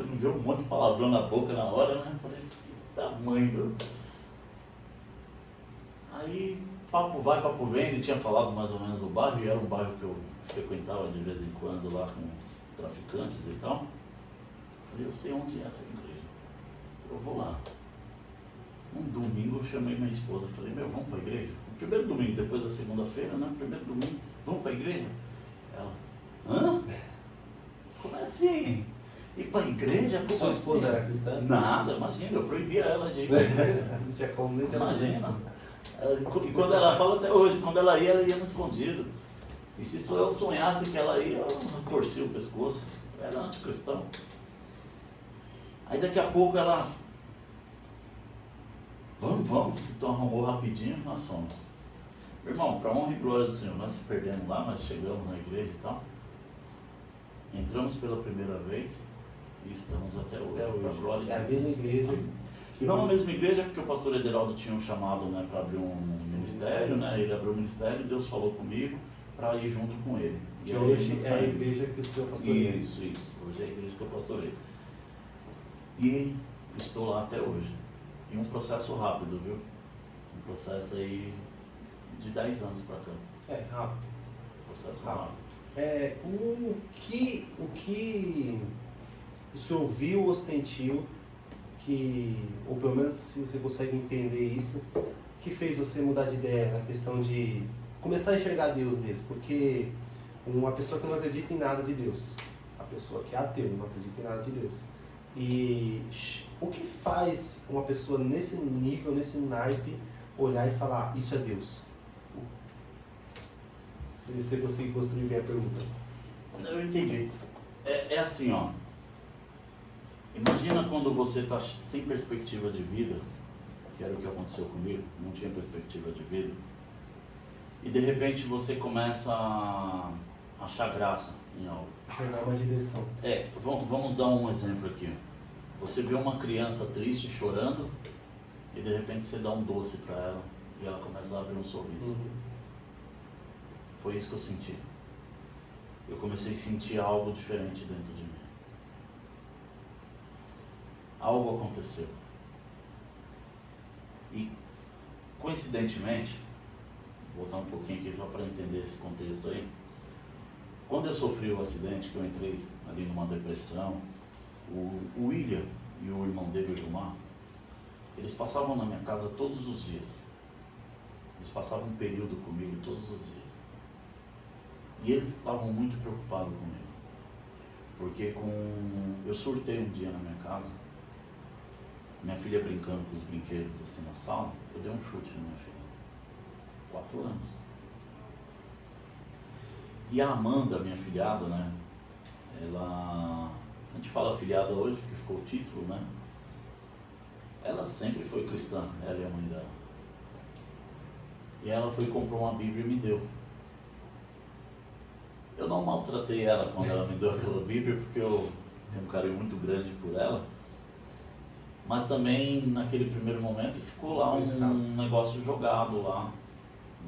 me veio um monte de palavrão na boca na hora, né? Falei, da mãe, meu. Aí, papo vai, papo vem, ele tinha falado mais ou menos do bairro, e era um bairro que eu frequentava de vez em quando lá com os traficantes e tal. Falei, eu sei onde é essa igreja, eu vou lá. Um domingo eu chamei minha esposa, falei, meu, vamos para a igreja? O primeiro domingo, depois da segunda-feira, né? Primeiro domingo, vamos para a igreja? Ela, hã? Como assim? Ir para a igreja? Como Sua assim? esposa era cristã? Nada, imagina, eu proibia ela de ir para a igreja. Não tinha como nem ser Imagina. E quando ela fala até hoje, quando ela ia no escondido. E se só eu sonhasse que ela ia, eu torcia o pescoço. Eu era anticristão. Aí daqui a pouco ela, vamos, se tu arrumou rapidinho, nós fomos. Irmão, para honra e glória do Senhor, nós se perdemos lá, nós chegamos na igreja e tal. Entramos pela primeira vez e estamos até hoje. Pra glória É a de Deus. mesma igreja. Não a mesma igreja, porque o pastor Ederaldo tinha um chamado, né, para abrir um ministério, né? Ele abriu um ministério, Deus falou comigo para ir junto com ele. Que aí hoje nós é a saímos. igreja que o senhor pastoreia. Isso. Hoje é a igreja que eu pastorei. E estou lá até hoje. E um processo rápido, viu? Um processo aí de 10 anos para cá. É, rápido. Processo Rápido. rápido. O que o senhor viu ou sentiu ou pelo menos se você consegue entender isso, que fez você mudar de ideia na questão de começar a enxergar Deus mesmo? Porque uma pessoa que não acredita em nada de Deus, a pessoa que é ateu, não acredita em nada de Deus. E o que faz uma pessoa nesse nível, nesse naipe, olhar e falar, isso é Deus? Se você conseguir construir bem a pergunta. Eu entendi. É assim, ó. Imagina quando você está sem perspectiva de vida que era o que aconteceu comigo, não tinha perspectiva de vida. E de repente você começa a achar graça em algo. Enxergar uma direção. Vamos dar um exemplo aqui. Você vê uma criança triste, chorando, e de repente você dá um doce para ela e ela começa a abrir um sorriso. Foi isso que eu senti. Eu comecei a sentir algo diferente dentro de mim. Algo aconteceu. E, coincidentemente, vou voltar um pouquinho aqui só para entender esse contexto aí. Quando eu sofri o acidente, que eu entrei ali numa depressão, o William e o irmão dele, o Gilmar, eles passavam na minha casa todos os dias. Eles passavam um período comigo todos os dias. E eles estavam muito preocupados comigo. Porque eu surtei um dia na minha casa, minha filha brincando com os brinquedos assim na sala, eu dei um chute na minha filha. 4 anos. E a Amanda, minha filhada, né? A gente fala filhada hoje, porque ficou o título, né? Ela sempre foi cristã, ela e a mãe dela. E ela foi e comprou uma Bíblia e me deu. Eu não maltratei ela quando ela me deu aquela Bíblia, porque eu tenho um carinho muito grande por ela. Mas também, naquele primeiro momento, ficou lá um negócio jogado lá,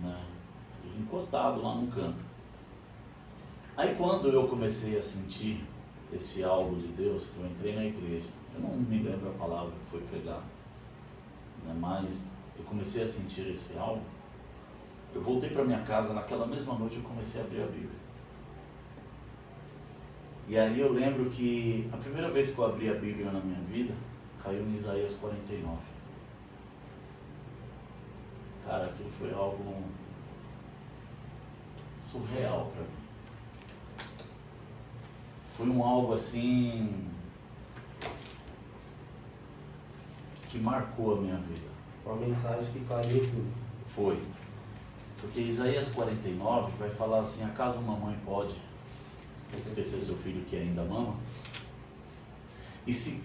né? Encostado lá no canto. Aí quando eu comecei a sentir esse algo de Deus, eu entrei na igreja, eu não me lembro a palavra que foi pregada, né? Mas eu comecei a sentir esse algo. Eu voltei para minha casa, naquela mesma noite eu comecei a abrir a Bíblia. E aí eu lembro que a primeira vez que eu abri a Bíblia na minha vida, caiu em Isaías 49. Cara, aquilo foi algo surreal para mim. Foi algo assim que marcou a minha vida. Uma mensagem que clareou tudo. Foi. Porque Isaías 49 vai falar assim: acaso uma mãe pode esquecer seu filho que ainda mama? E se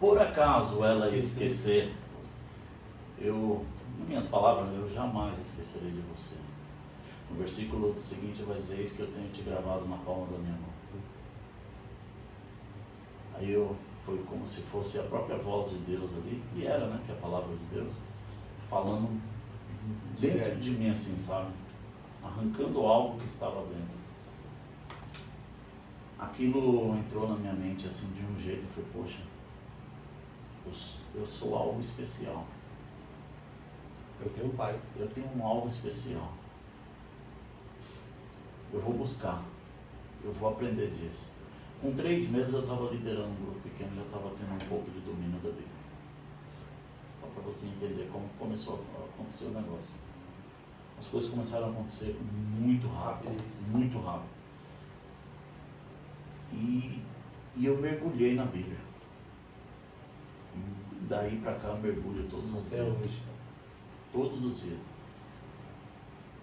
por acaso ela esquecer, nas minhas palavras, eu jamais esquecerei de você. No versículo seguinte vai dizer: eis que eu tenho te gravado na palma da minha mão. Aí foi como se fosse a própria voz de Deus ali, e era, né, que é a palavra de Deus, falando dentro de mim assim, sabe? Arrancando algo que estava dentro. Aquilo entrou na minha mente assim de um jeito, eu falei: poxa, eu sou algo especial. Eu tenho um pai. Eu tenho algo especial. Eu vou buscar. Eu vou aprender disso. Com 3 meses eu estava liderando um grupo pequeno, já estava tendo um pouco de domínio da Bíblia. Só para você entender como começou a acontecer o negócio. As coisas começaram a acontecer muito rápido. Muito rápido. E eu mergulhei na Bíblia. E daí para cá eu mergulho todos os dias. Todos os dias.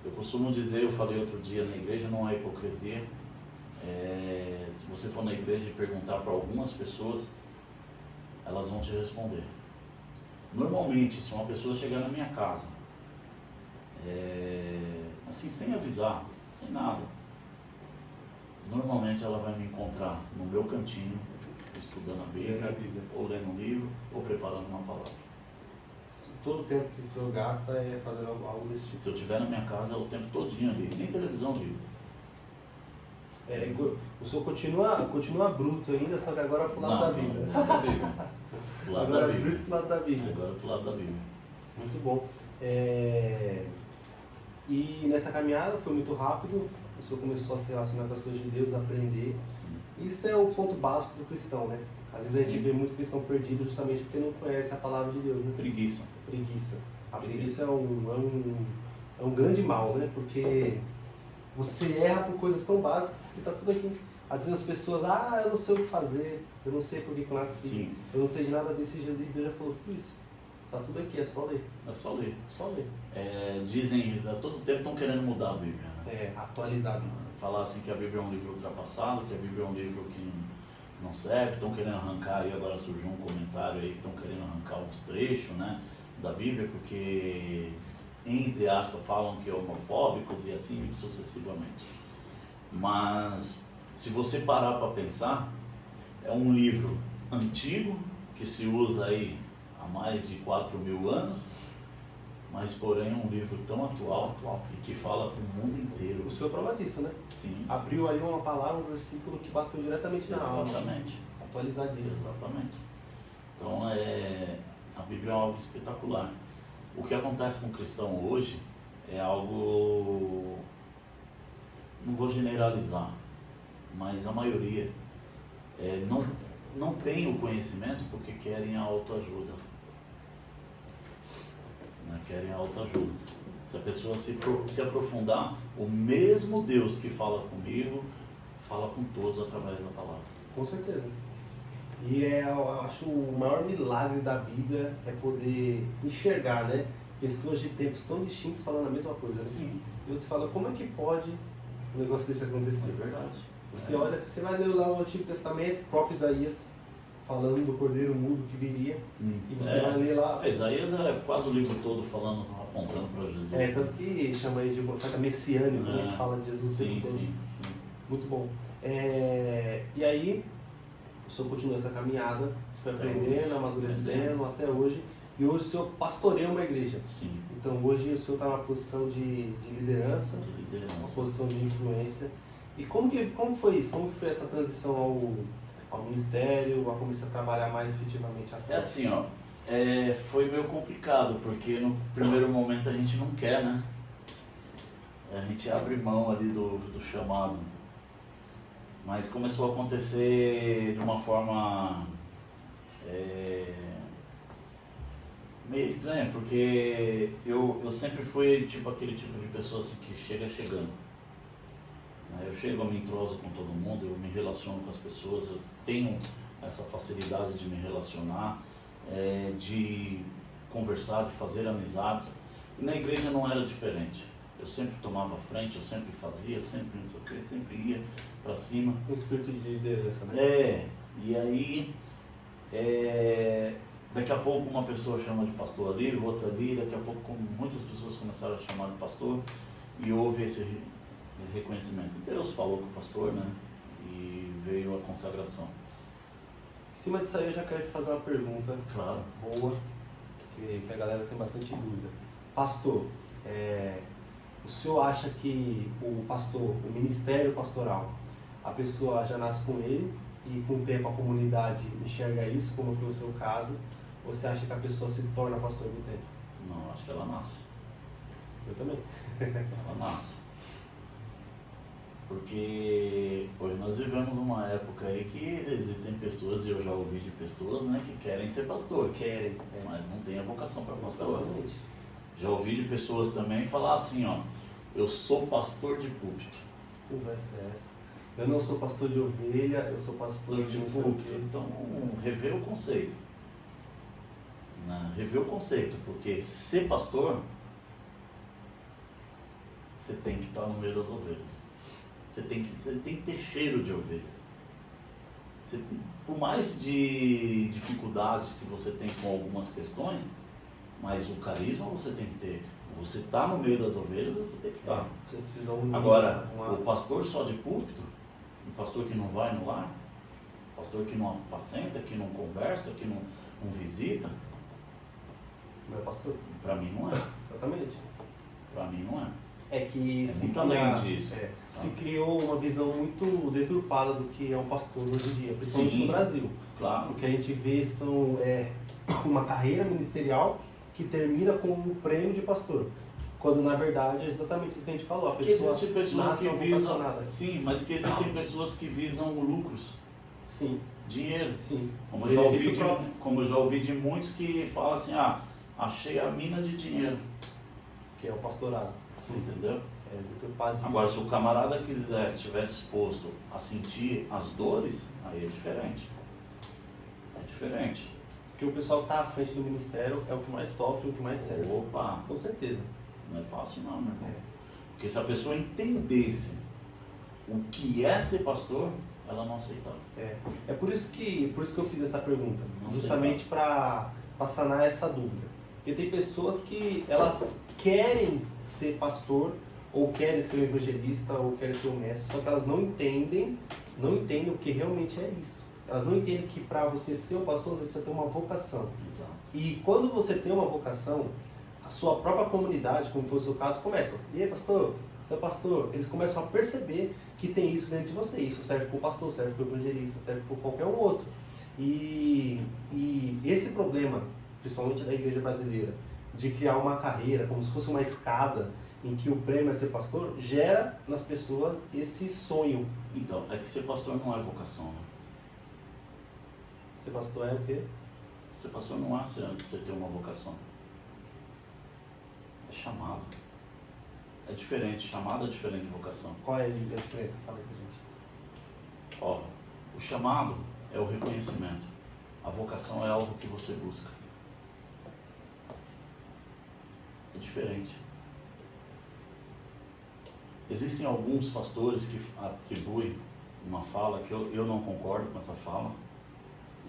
Eu costumo dizer, eu falei outro dia na igreja, não há hipocrisia. Se você for na igreja e perguntar para algumas pessoas, elas vão te responder. Normalmente, se uma pessoa chegar na minha casa, assim, sem avisar, sem nada, normalmente ela vai me encontrar no meu cantinho, estudando a Bíblia, ou lendo um livro, ou preparando uma palavra. Todo o tempo que o senhor gasta é fazendo algo desse tipo. Se eu estiver na minha casa, é o tempo todinho ali, nem televisão ligo. O senhor continua bruto ainda, só que agora pro lado da Bíblia. Agora bruto pro lado da Bíblia. Agora pro lado da Bíblia. Muito bom. E nessa caminhada foi muito rápido, o senhor começou a se relacionar com as coisas de Deus, a aprender. Sim. Isso é o ponto básico do cristão, né? Às vezes a gente vê muito cristão perdido justamente porque não conhece a palavra de Deus, né? Preguiça. A preguiça é um grande mal, né? Porque você erra por coisas tão básicas que está tudo aqui. Às vezes as pessoas, eu não sei o que fazer, eu não sei por que eu nasci, Sim. Eu não sei de nada desse jeito, e Deus já falou tudo isso. Está tudo aqui, é só ler. É só ler. Só ler. Dizem, a todo tempo estão querendo mudar a Bíblia, né? Atualizar a Bíblia. Falar assim que a Bíblia é um livro ultrapassado, que a Bíblia é um livro que não serve, estão querendo arrancar, aí agora surgiu um comentário aí que estão querendo arrancar uns trechos, né? da Bíblia, porque, entre aspas, falam que é homofóbicos e assim sucessivamente. Mas, se você parar para pensar, é um livro antigo, que se usa aí há mais de 4.000 anos, mas porém é um livro tão atual e que fala para o mundo inteiro. O senhor prova disso, né? Sim. Abriu ali uma palavra, um versículo que bateu diretamente na alma. Exatamente. Atualizadíssimo. Exatamente. Então, a Bíblia é algo espetacular. O que acontece com o cristão hoje é algo, não vou generalizar, mas a maioria não tem o conhecimento porque querem a autoajuda. Né? Querem a autoajuda. Se a pessoa se aprofundar, o mesmo Deus que fala comigo, fala com todos através da palavra. Com certeza. E eu acho o maior milagre da Bíblia é poder enxergar, né? Pessoas de tempos tão distintos falando a mesma coisa. Sim. E você fala, como é que pode um negócio desse acontecer? É verdade. Você olha, você vai ler lá o Antigo Testamento, o próprio Isaías, falando do Cordeiro Mudo que viria, e você vai ler lá... Isaías é quase o livro todo falando, apontando para Jesus. Tanto que chama ele de profeta messiânico, né? Que fala de Jesus o tempo todo. Sim. Muito bom. E aí, o senhor continua essa caminhada, foi aprendendo, amadurecendo até hoje, e hoje o senhor pastoreia uma igreja. Sim. Então hoje o senhor está numa posição de liderança, uma posição de influência. E como foi isso? Como que foi essa transição ao ministério, a começar a trabalhar mais efetivamente a fé? É assim, ó, foi meio complicado, porque no primeiro momento a gente não quer, né? A gente abre mão ali do chamado. Mas começou a acontecer de uma forma meio estranha, porque eu sempre fui aquele tipo de pessoa assim, que chega chegando. Eu chego, eu me entroso com todo mundo, eu me relaciono com as pessoas, eu tenho essa facilidade de me relacionar, de conversar, de fazer amizades. E na igreja não era diferente. Eu sempre tomava frente, eu sempre fazia, sempre não sei o que, sempre ia para cima. Um espírito de liderança, né? E aí, daqui a pouco uma pessoa chama de pastor ali, outra ali, daqui a pouco muitas pessoas começaram a chamar de pastor e houve esse reconhecimento. Deus falou com o pastor, né? E veio a consagração. Em cima disso aí eu já quero te fazer uma pergunta. Claro. Boa, que a galera tem bastante dúvida. Pastor, o senhor acha que o ministério pastoral, a pessoa já nasce com ele e com o tempo a comunidade enxerga isso, como foi o seu caso, ou você acha que a pessoa se torna pastor com o tempo? Não, acho que ela nasce. Eu também. Ela nasce. Porque hoje nós vivemos uma época aí que existem pessoas, e eu já ouvi de pessoas, né, que querem ser pastor. Querem. Mas não tem a vocação para pastor. Exatamente. Já ouvi de pessoas também falar assim, ó, eu sou pastor de púlpito. Conversa é essa. Eu não sou pastor de ovelha, eu sou pastor de púlpito. Então, rever o conceito. Né? Rever o conceito, porque ser pastor, você tem que estar no meio das ovelhas. Você tem que ter cheiro de ovelhas. Por mais de dificuldades que você tem com algumas questões, mas o carisma você tem que ter. Você está no meio das ovelhas, você tem que estar. Você precisa unir. Agora, o pastor só de púlpito, o pastor que não vai no lar, o pastor que não apacenta, que não conversa, que não visita, não é pastor? Para mim não é. Exatamente. Para mim não é. É que muito além disso. Se criou uma visão muito deturpada do que é um pastor hoje em dia, principalmente no Brasil. Claro. O que a gente vê são uma carreira ministerial que termina com um prêmio de pastor. Quando na verdade é exatamente isso que a gente falou. A pessoa existem pessoas que visam. Sim, mas que existem pessoas que visam lucros. Sim. Dinheiro. Sim. Como eu já ouvi de muitos que falam assim, achei a mina de dinheiro. Que é o pastorado. Sim. Entendeu? Agora, se o camarada estiver disposto a sentir as dores, aí é diferente. É diferente. Porque o pessoal que está à frente do ministério é o que mais sofre, o que mais serve. Opa! Com certeza. Não é fácil não, meu irmão. Porque se a pessoa entendesse o que é ser pastor, ela não aceitava. É por isso que eu fiz essa pergunta. Justamente para sanar essa dúvida. Porque tem pessoas que elas querem ser pastor, ou querem ser um evangelista, ou querem ser um mestre, só que elas não entendem o que realmente é isso. Elas não entendem que para você ser um pastor, você precisa ter uma vocação. Exato. E quando você tem uma vocação, a sua própria comunidade, como foi o seu caso, começa. E aí, pastor? Você é pastor? Eles começam a perceber que tem isso dentro de você. Isso serve para o pastor, serve para o evangelista, serve para qualquer um outro. E esse problema, principalmente da igreja brasileira, de criar uma carreira como se fosse uma escada em que o prêmio é ser pastor, gera nas pessoas esse sonho. Então, é que ser pastor não é vocação, né? Ser pastor é o quê? Ser pastor não é você ter uma vocação. É chamado. É diferente, chamado é diferente de vocação. Qual é a diferença? Fala aí pra gente. Ó, o chamado é o reconhecimento. A vocação é algo que você busca. É diferente. Existem alguns pastores que atribuem uma fala que eu não concordo com essa fala.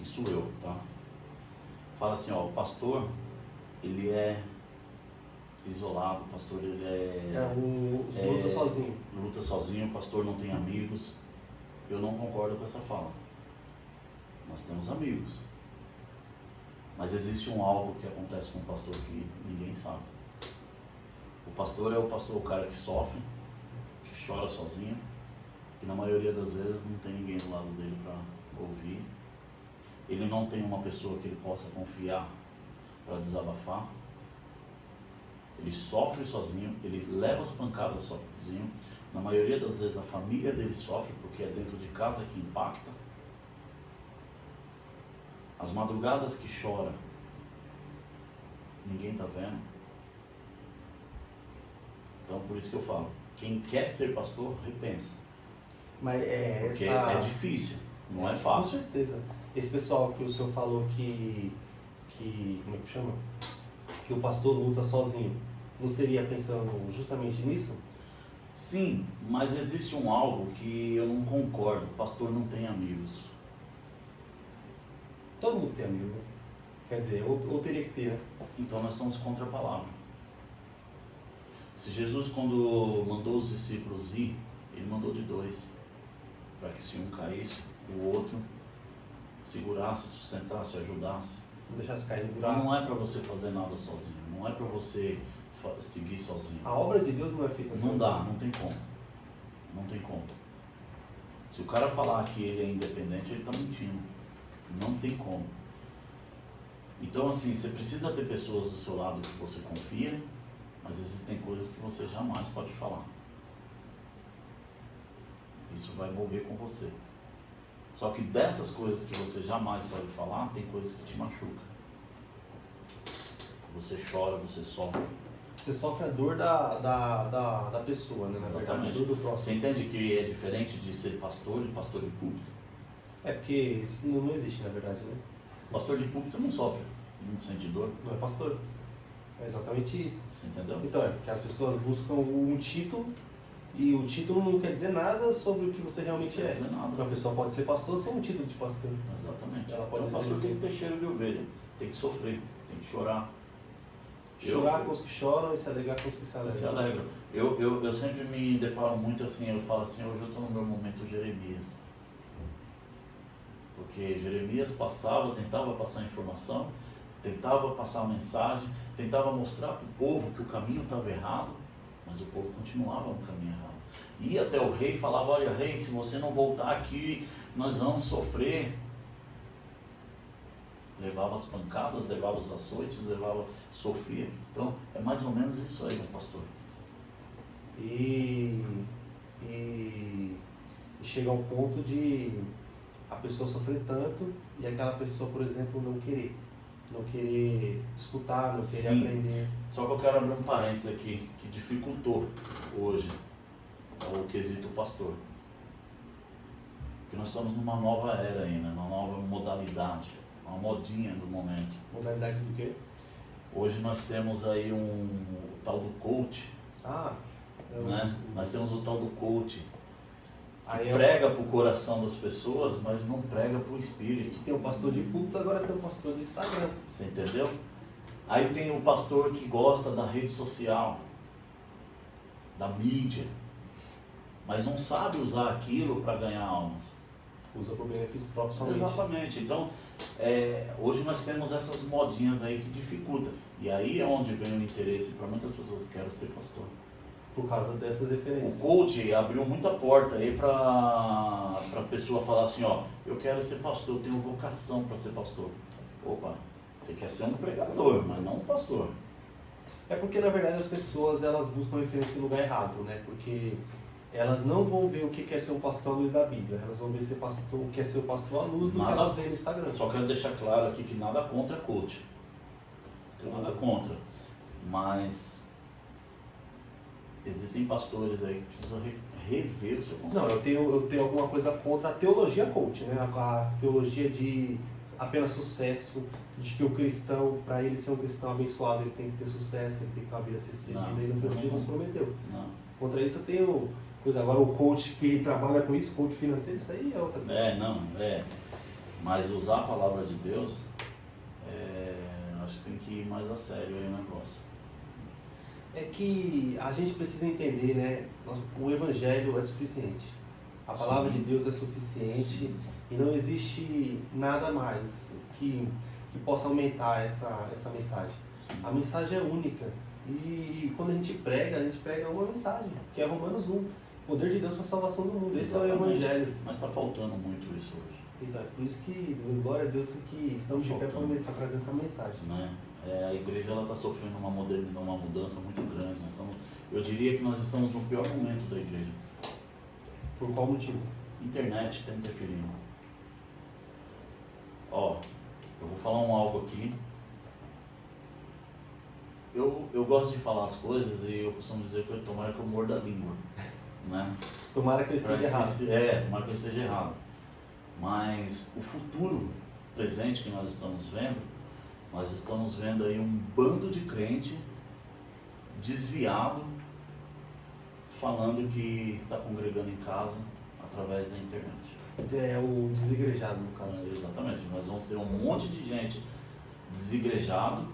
Isso eu, tá? Fala assim, ó, o pastor, ele é isolado, o pastor ele luta sozinho. Luta sozinho, o pastor não tem amigos. Eu não concordo com essa fala. Nós temos amigos. Mas existe algo que acontece com o pastor que ninguém sabe. O pastor é o cara que sofre, que chora sozinho, que na maioria das vezes não tem ninguém do lado dele para ouvir. Ele não tem uma pessoa que ele possa confiar para desabafar. Ele sofre sozinho, ele leva as pancadas sozinho. Na maioria das vezes a família dele sofre porque é dentro de casa que impacta. As madrugadas que chora, ninguém está vendo. Então por isso que eu falo, quem quer ser pastor, repensa. Mas porque é difícil, não é fácil. Com certeza. Esse pessoal que o senhor falou que como é que chama? Que o pastor luta sozinho, não seria pensando justamente nisso? Sim, mas existe algo que eu não concordo. O pastor não tem amigos. Todo mundo tem amigo, né? Quer dizer, ou teria que ter, né? Então nós estamos contra a palavra. Se Jesus, quando mandou os discípulos ir, ele mandou de 2, para que se um caísse, o outro segurasse, sustentasse, ajudasse. Não deixasse cair no Então buraco. não é para você fazer nada sozinho, não é para você seguir sozinho. A obra de Deus não é feita Não dá, não tem como. Não tem como. Se o cara falar que ele é independente, ele está mentindo. Não tem como. Então assim, você precisa ter pessoas do seu lado que você confia, mas existem coisas que você jamais pode falar. Isso vai morrer com você. Só que dessas coisas que você jamais pode falar, tem coisas que te machucam. Você chora, você sofre. Você sofre a dor da pessoa, né? Na verdade, a Exatamente. dor do próximo. Você entende que é diferente de ser pastor e pastor de púlpito? É porque isso não existe, na verdade, né? Pastor de púlpito não sofre, não sente dor. Não é pastor. É exatamente isso. Você entendeu? Então, é porque as pessoas buscam um título e o título não quer dizer nada sobre o que você realmente Não é. quer dizer nada. Uma pessoa pode ser pastor sem um título de pastor. Exatamente. Ela pode Então, o dizer pastor tem assim. que ter cheiro de ovelha, tem que sofrer, tem que chorar. Chorar com os que choram e se alegrar com os que se Se alegram. alegra. Eu sempre me deparo muito assim, eu falo assim, hoje eu estou no meu momento Jeremias. Porque Jeremias tentava passar informação, tentava passar a mensagem, tentava mostrar para o povo que o caminho estava errado, mas o povo continuava no caminho errado. Ia até o rei e falava, olha rei, se você não voltar aqui, nós vamos sofrer. Levava as pancadas, levava os açoites, sofria. Então, é mais ou menos isso aí, meu pastor. E chega ao ponto de a pessoa sofrer tanto e aquela pessoa, por exemplo, não querer escutar, não querer Sim. aprender. Só que eu quero abrir um parênteses aqui, que dificultou hoje o quesito pastor. Porque nós estamos numa nova era aí, né? Uma nova modalidade, uma modinha do momento. Modalidade do quê? Hoje nós temos aí o tal do coach, né? Nós temos o tal do coach, que prega para o coração das pessoas, mas não prega para o espírito. Tem um pastor de púlpito, agora tem um pastor de Instagram. Você entendeu? Aí tem o pastor que gosta da rede social, da mídia, mas não sabe usar aquilo para ganhar almas. Usa para o benefício próprio somente. Exatamente. Então, hoje nós temos essas modinhas aí que dificultam. E aí é onde vem o interesse para muitas pessoas que querem ser pastor. Por causa dessas referências. O coach abriu muita porta aí para a pessoa falar assim, ó, eu quero ser pastor, eu tenho vocação para ser pastor. Opa, você quer ser um pregador, mas não um pastor. É porque na verdade as pessoas elas buscam referência em lugar errado, né? Porque elas não vão ver o que é ser um pastor à luz da Bíblia, elas vão ver ser pastor, o que é ser o pastor à luz do que elas veem no Instagram. Só quero deixar claro aqui que nada contra coach. Nada contra. Mas existem pastores aí que precisam rever o seu conceito. Não, eu tenho alguma coisa contra a teologia coach, né? A teologia de apenas sucesso, de que o cristão, para ele ser um cristão abençoado, ele tem que ter sucesso, ele tem que ter uma vida acessível, e não foi isso que Jesus prometeu. Não. Contra isso eu tenho coisa. Agora o coach que trabalha com isso, coach financeiro, isso aí é outra coisa. Mas usar a palavra de Deus, acho que tem que ir mais a sério aí o negócio. É que a gente precisa entender, né? O evangelho é suficiente. A palavra de Deus é suficiente. Sim. E não existe nada mais que possa aumentar essa mensagem. Sim. A mensagem é única. E quando a gente prega uma mensagem, que é Romanos 1. Poder de Deus para a salvação do mundo. Esse Exatamente. é o evangelho. Mas está faltando muito isso hoje. Então, é por isso que, glória a Deus, que estamos de pé para trazer essa mensagem. Né? A igreja está sofrendo uma mudança muito grande. Eu diria que nós estamos no pior momento da igreja. Por qual motivo? Internet está interferindo. Ó, eu vou falar algo aqui. Eu gosto de falar as coisas e eu costumo dizer que tomara que eu morda a língua. Né? Tomara que eu esteja errado. Tomara que eu esteja errado. Mas o futuro presente que nós estamos vendo aí um bando de crente desviado falando que está congregando em casa através da internet. É o desigrejado, no caso. Exatamente. Nós vamos ter um monte de gente desigrejado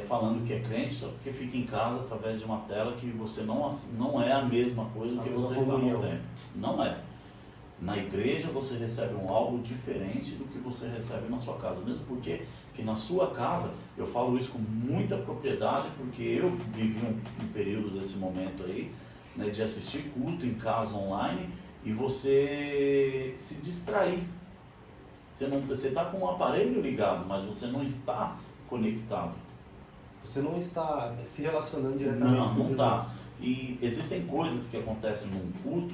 falando que é crente só porque fica em casa através de uma tela que você não é a mesma coisa que você está no tempo. Não é. Na igreja você recebe algo diferente do que você recebe na sua casa. Mesmo porque que na sua casa, eu falo isso com muita propriedade, porque eu vivi um período desse momento aí, né, de assistir culto em casa online e você se distrair. Você está com o aparelho ligado, mas você não está conectado. Você não está se relacionando diretamente. Não está. E existem coisas que acontecem num culto,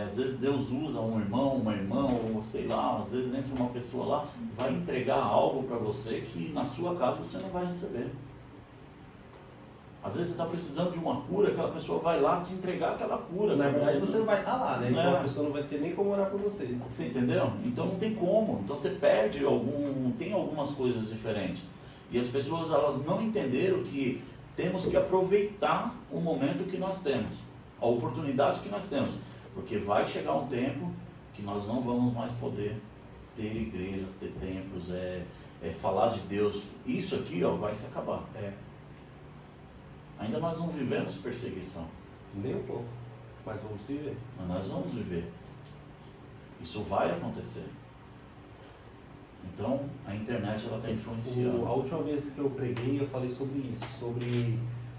às vezes Deus usa um irmão, uma irmã, ou sei lá, às vezes entra uma pessoa lá, vai entregar algo para você que na sua casa você não vai receber. Às vezes você está precisando de uma cura, aquela pessoa vai lá te entregar aquela cura. Na verdade você não vai estar lá, né? Então a pessoa não vai ter nem como orar por você. Você entendeu? Então não tem como. Então você perde tem algumas coisas diferentes. E as pessoas elas não entenderam que temos que aproveitar o momento que nós temos, a oportunidade que nós temos. Porque vai chegar um tempo que nós não vamos mais poder ter igrejas, ter templos, falar de Deus. Isso aqui vai se acabar. Ainda nós não vivemos perseguição. Nem um pouco, mas vamos viver. Mas nós vamos viver. Isso vai acontecer. Então, a internet ela está influenciando. A última vez que eu preguei, eu falei sobre isso,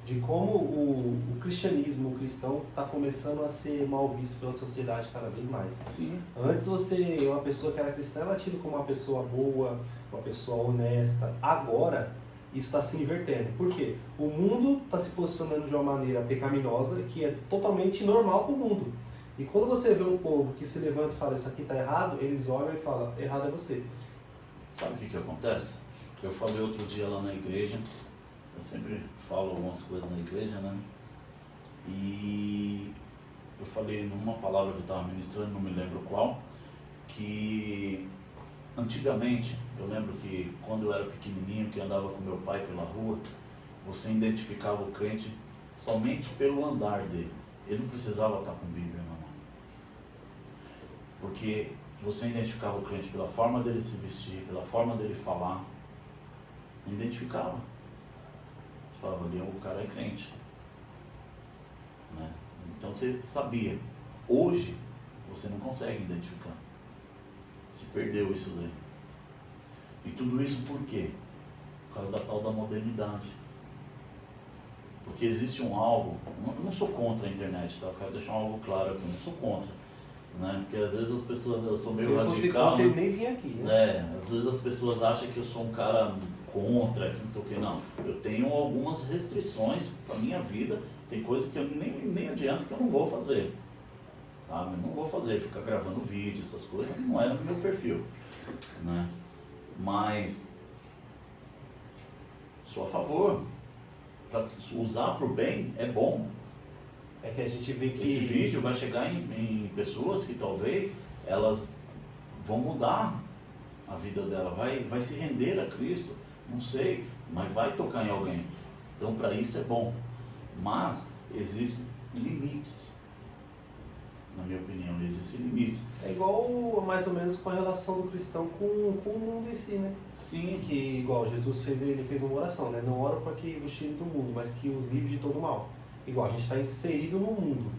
de como o cristianismo, o cristão, está começando a ser mal visto pela sociedade cada vez mais. Sim. Antes uma pessoa que era cristã, ela tida como uma pessoa boa, uma pessoa honesta. Agora, isso está se invertendo. Por quê? O mundo está se posicionando de uma maneira pecaminosa que é totalmente normal para o mundo. E quando você vê um povo que se levanta e fala, isso aqui está errado, eles olham e falam, errado é você. Sabe o que acontece? Eu falei outro dia lá na igreja, eu sempre falo algumas coisas na igreja, né? E eu falei numa palavra que eu estava ministrando, não me lembro qual, que antigamente, eu lembro que quando eu era pequenininho, que andava com meu pai pela rua, você identificava o crente somente pelo andar dele. Ele não precisava estar com Bíblia na mão. Porque você identificava o crente pela forma dele se vestir, pela forma dele falar. Não identificava. Você falava ali, o cara é crente. Né? Então você sabia. Hoje, você não consegue identificar. Se perdeu isso daí. E tudo isso por quê? Por causa da tal da modernidade. Porque existe algo, eu não sou contra a internet, tá? Eu quero deixar algo claro aqui, eu não sou contra. Né? Porque às vezes as pessoas, eu sou meio radical. Se fosse contra, ele nem vinha aqui, né? Às vezes as pessoas acham que eu sou um cara contra, que não sei o que, não. Eu tenho algumas restrições para minha vida, tem coisa que eu nem adianta que eu não vou fazer. Sabe? Eu não vou fazer, ficar gravando vídeo, essas coisas, não é no meu perfil. Né? Mas sou a favor. Para usar para o bem é bom. É que a gente vê que esse vídeo vai chegar em pessoas que talvez elas vão mudar a vida dela, vai se render a Cristo, não sei, mas vai tocar em alguém. Então para isso é bom. Mas existem limites. Na minha opinião, existem limites. É igual mais ou menos com a relação do cristão com o mundo em si, né? Sim. Que igual Jesus fez uma oração, né? Não ora para que vos tire do mundo, mas que os livre de todo mal. Igual, a gente está inserido no mundo.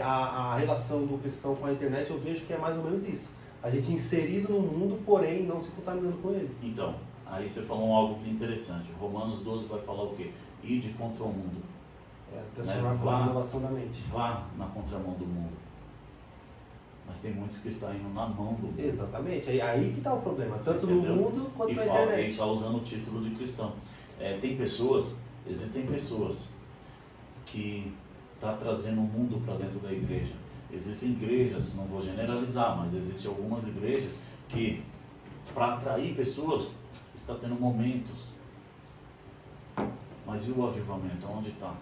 A relação do cristão com a internet, eu vejo que é mais ou menos isso. A gente inserido no mundo, porém não se contaminando com ele. Então, aí você falou algo interessante. Romanos 12 vai falar o quê? Ide contra o mundo. Transformar pela inovação da mente. Vá na contramão do mundo. Mas tem muitos que estão indo na mão do mundo. Exatamente. Aí que está o problema. Tanto no mundo quanto na internet. E está usando o título de cristão. Existem pessoas que estão trazendo o mundo para dentro da igreja. Existem igrejas, não vou generalizar, mas existem algumas igrejas que, para atrair pessoas, está tendo momentos. Mas e o avivamento? Onde está?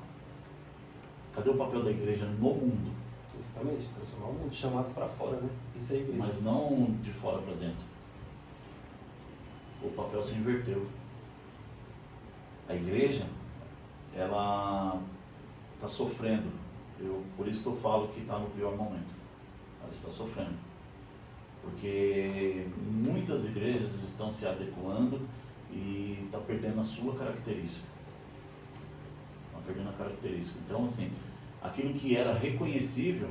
Cadê o papel da igreja no mundo? Exatamente, transformar o mundo, chamados para fora, né? Isso é a igreja. Mas não de fora para dentro. O papel se inverteu. A igreja, ela está sofrendo. Por isso que eu falo que está no pior momento. Ela está sofrendo. Porque muitas igrejas estão se adequando e está perdendo a sua característica. Perdendo a característica. Então, assim, aquilo que era reconhecível,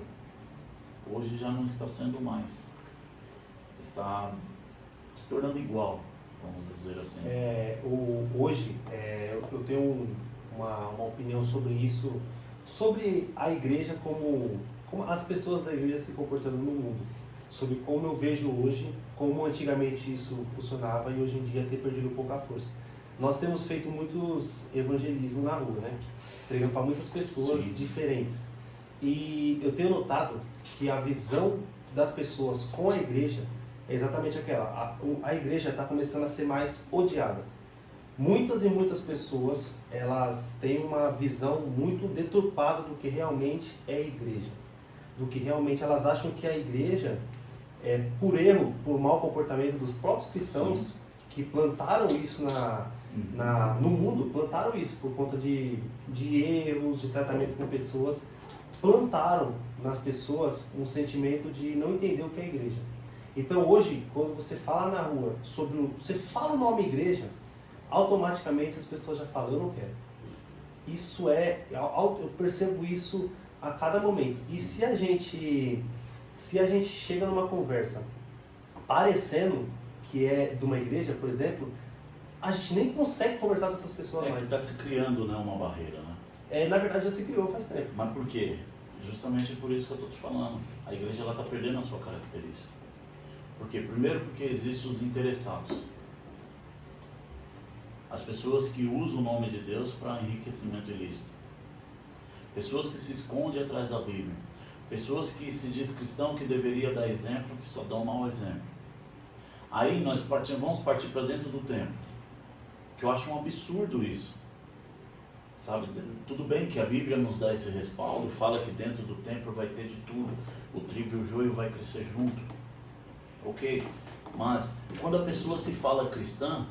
hoje já não está sendo mais. Está se tornando igual, vamos dizer assim. Hoje, eu tenho uma opinião sobre isso, sobre a igreja, como as pessoas da igreja se comportando no mundo. Sobre como eu vejo hoje, como antigamente isso funcionava e hoje em dia ter perdido um pouco a força. Nós temos feito muitos evangelismos na rua, né? Treinando para muitas pessoas Sim. diferentes. E eu tenho notado que a visão das pessoas com a igreja é exatamente aquela. A igreja está começando a ser mais odiada. Muitas e muitas pessoas, elas têm uma visão muito deturpada do que realmente é a igreja. Do que realmente elas acham que a igreja, por erro, por mau comportamento dos próprios cristãos, sim, que plantaram isso no mundo, plantaram isso por conta de erros, de tratamento com pessoas, plantaram nas pessoas um sentimento de não entender o que é a igreja. Então hoje, quando você fala na rua, você fala o nome igreja, automaticamente as pessoas já falam, eu não quero. Eu percebo isso a cada momento. E se a gente chega numa conversa parecendo que é de uma igreja, por exemplo, a gente nem consegue conversar com essas pessoas mais. Está se criando, né, uma barreira, né? Na verdade já se criou faz tempo. Mas por quê? Justamente por isso que eu estou te falando. A igreja está perdendo a sua característica. Por quê? Primeiro porque existem os interessados. As pessoas que usam o nome de Deus para enriquecimento ilícito. Pessoas que se escondem atrás da Bíblia. Pessoas que se diz cristão que deveria dar exemplo, que só dão mau exemplo. Aí nós vamos partir para dentro do templo. Que eu acho um absurdo isso. Sabe? Tudo bem que a Bíblia nos dá esse respaldo, fala que dentro do templo vai ter de tudo. O trigo e o joio vai crescer junto. Ok? Mas quando a pessoa se fala cristã,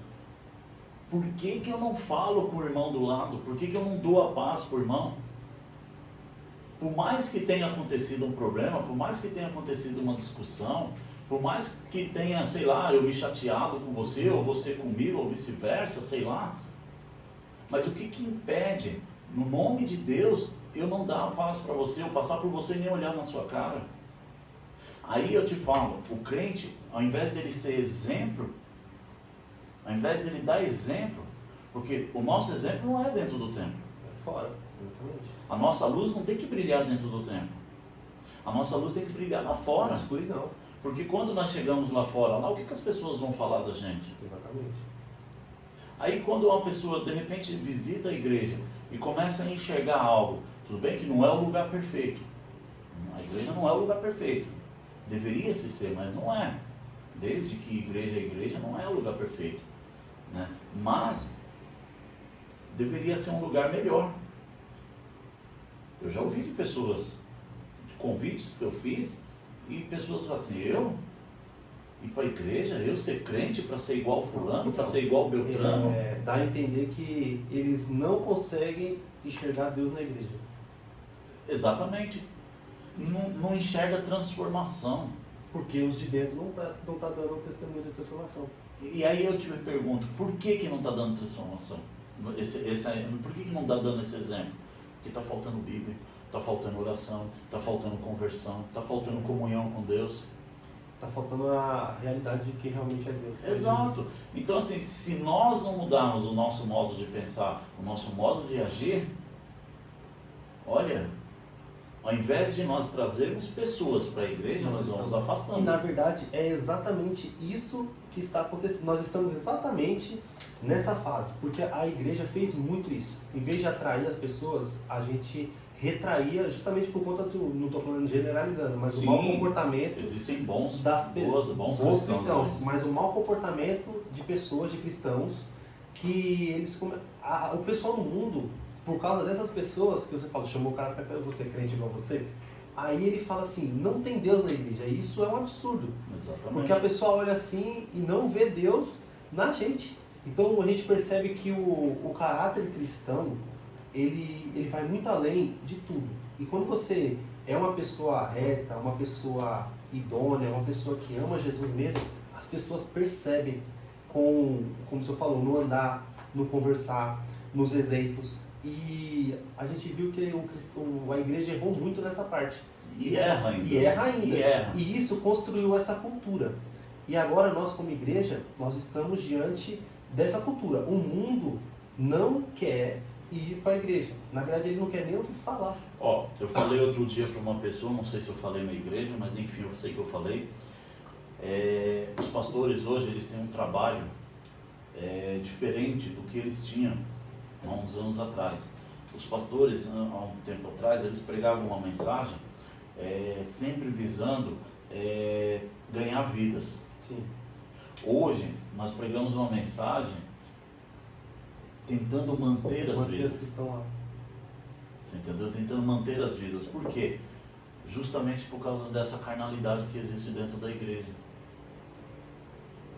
por que eu não falo com o irmão do lado? Por que eu não dou a paz para o irmão? Por mais que tenha acontecido um problema, por mais que tenha acontecido uma discussão, Por mais que tenha, sei lá, eu me chateado com você, ou você comigo, ou vice-versa, sei lá. Mas o que impede, no nome de Deus, eu não dar a paz para você, eu passar por você e nem olhar na sua cara? Aí eu te falo, o crente, ao invés dele ser exemplo, ao invés dele dar exemplo, porque o nosso exemplo não é dentro do templo. É fora, exatamente. A nossa luz não tem que brilhar dentro do templo. A nossa luz tem que brilhar lá fora. Na escuridão. Porque quando nós chegamos lá fora, lá, o que as pessoas vão falar da gente? Exatamente. Aí quando uma pessoa de repente visita a igreja e começa a enxergar algo, tudo bem que não é o lugar perfeito. A igreja não é o lugar perfeito. Deveria se ser, mas não é. Desde que igreja é igreja, não é o lugar perfeito, né? Mas deveria ser um lugar melhor. Eu já ouvi de pessoas, de convites que eu fiz, e pessoas falam assim, eu ir para a igreja, eu ser crente para ser igual fulano, para ser igual Beltrano. Dá a entender que eles não conseguem enxergar Deus na igreja. Exatamente. Não enxerga transformação. Porque os de dentro não tá dando um testemunho de transformação. E aí eu te pergunto, por que não está dando transformação? Por que não está dando esse exemplo? Porque está faltando Bíblia, está faltando oração, está faltando conversão, está faltando comunhão com Deus. Está faltando a realidade de que realmente é Deus. Exato. Então assim, se nós não mudarmos o nosso modo de pensar, o nosso modo de agir, olha, ao invés de nós trazermos pessoas para a igreja, nós vamos afastando. E na verdade é exatamente isso que está acontecendo. Nós estamos exatamente nessa fase, porque a igreja fez muito isso. Em vez de atrair as pessoas, a gente retraía justamente por conta do, não estou falando generalizando, mas Sim, o mau comportamento existem bons bons cristãos, mas o mau comportamento de pessoas, de cristãos, que eles o pessoal no mundo, por causa dessas pessoas que você fala, chamou o cara para você crente igual você, aí ele fala assim, não tem Deus na igreja. Isso é um absurdo. Exatamente. Porque a pessoa olha assim e não vê Deus na gente. Então a gente percebe que o caráter cristão, ele vai muito além de tudo. E quando você é uma pessoa reta, uma pessoa idônea, uma pessoa que ama Jesus mesmo, as pessoas percebem como o senhor falou, no andar, no conversar, nos exemplos. E a gente viu que a igreja errou muito nessa parte. E erra ainda. E isso construiu essa cultura. E agora nós como igreja, nós estamos diante dessa cultura. O mundo não quer ir para a igreja. Na verdade, ele não quer nem ouvir falar. Eu falei outro dia para uma pessoa, não sei se eu falei na igreja, mas enfim, eu sei que eu falei. Os pastores hoje, eles têm um trabalho diferente do que eles tinham há uns anos atrás. Os pastores, há um tempo atrás, eles pregavam uma mensagem sempre visando ganhar vidas. Sim. Hoje, nós pregamos uma mensagem tentando manter as vidas. Que estão lá. Você entendeu? Tentando manter as vidas. Por quê? Justamente por causa dessa carnalidade que existe dentro da igreja.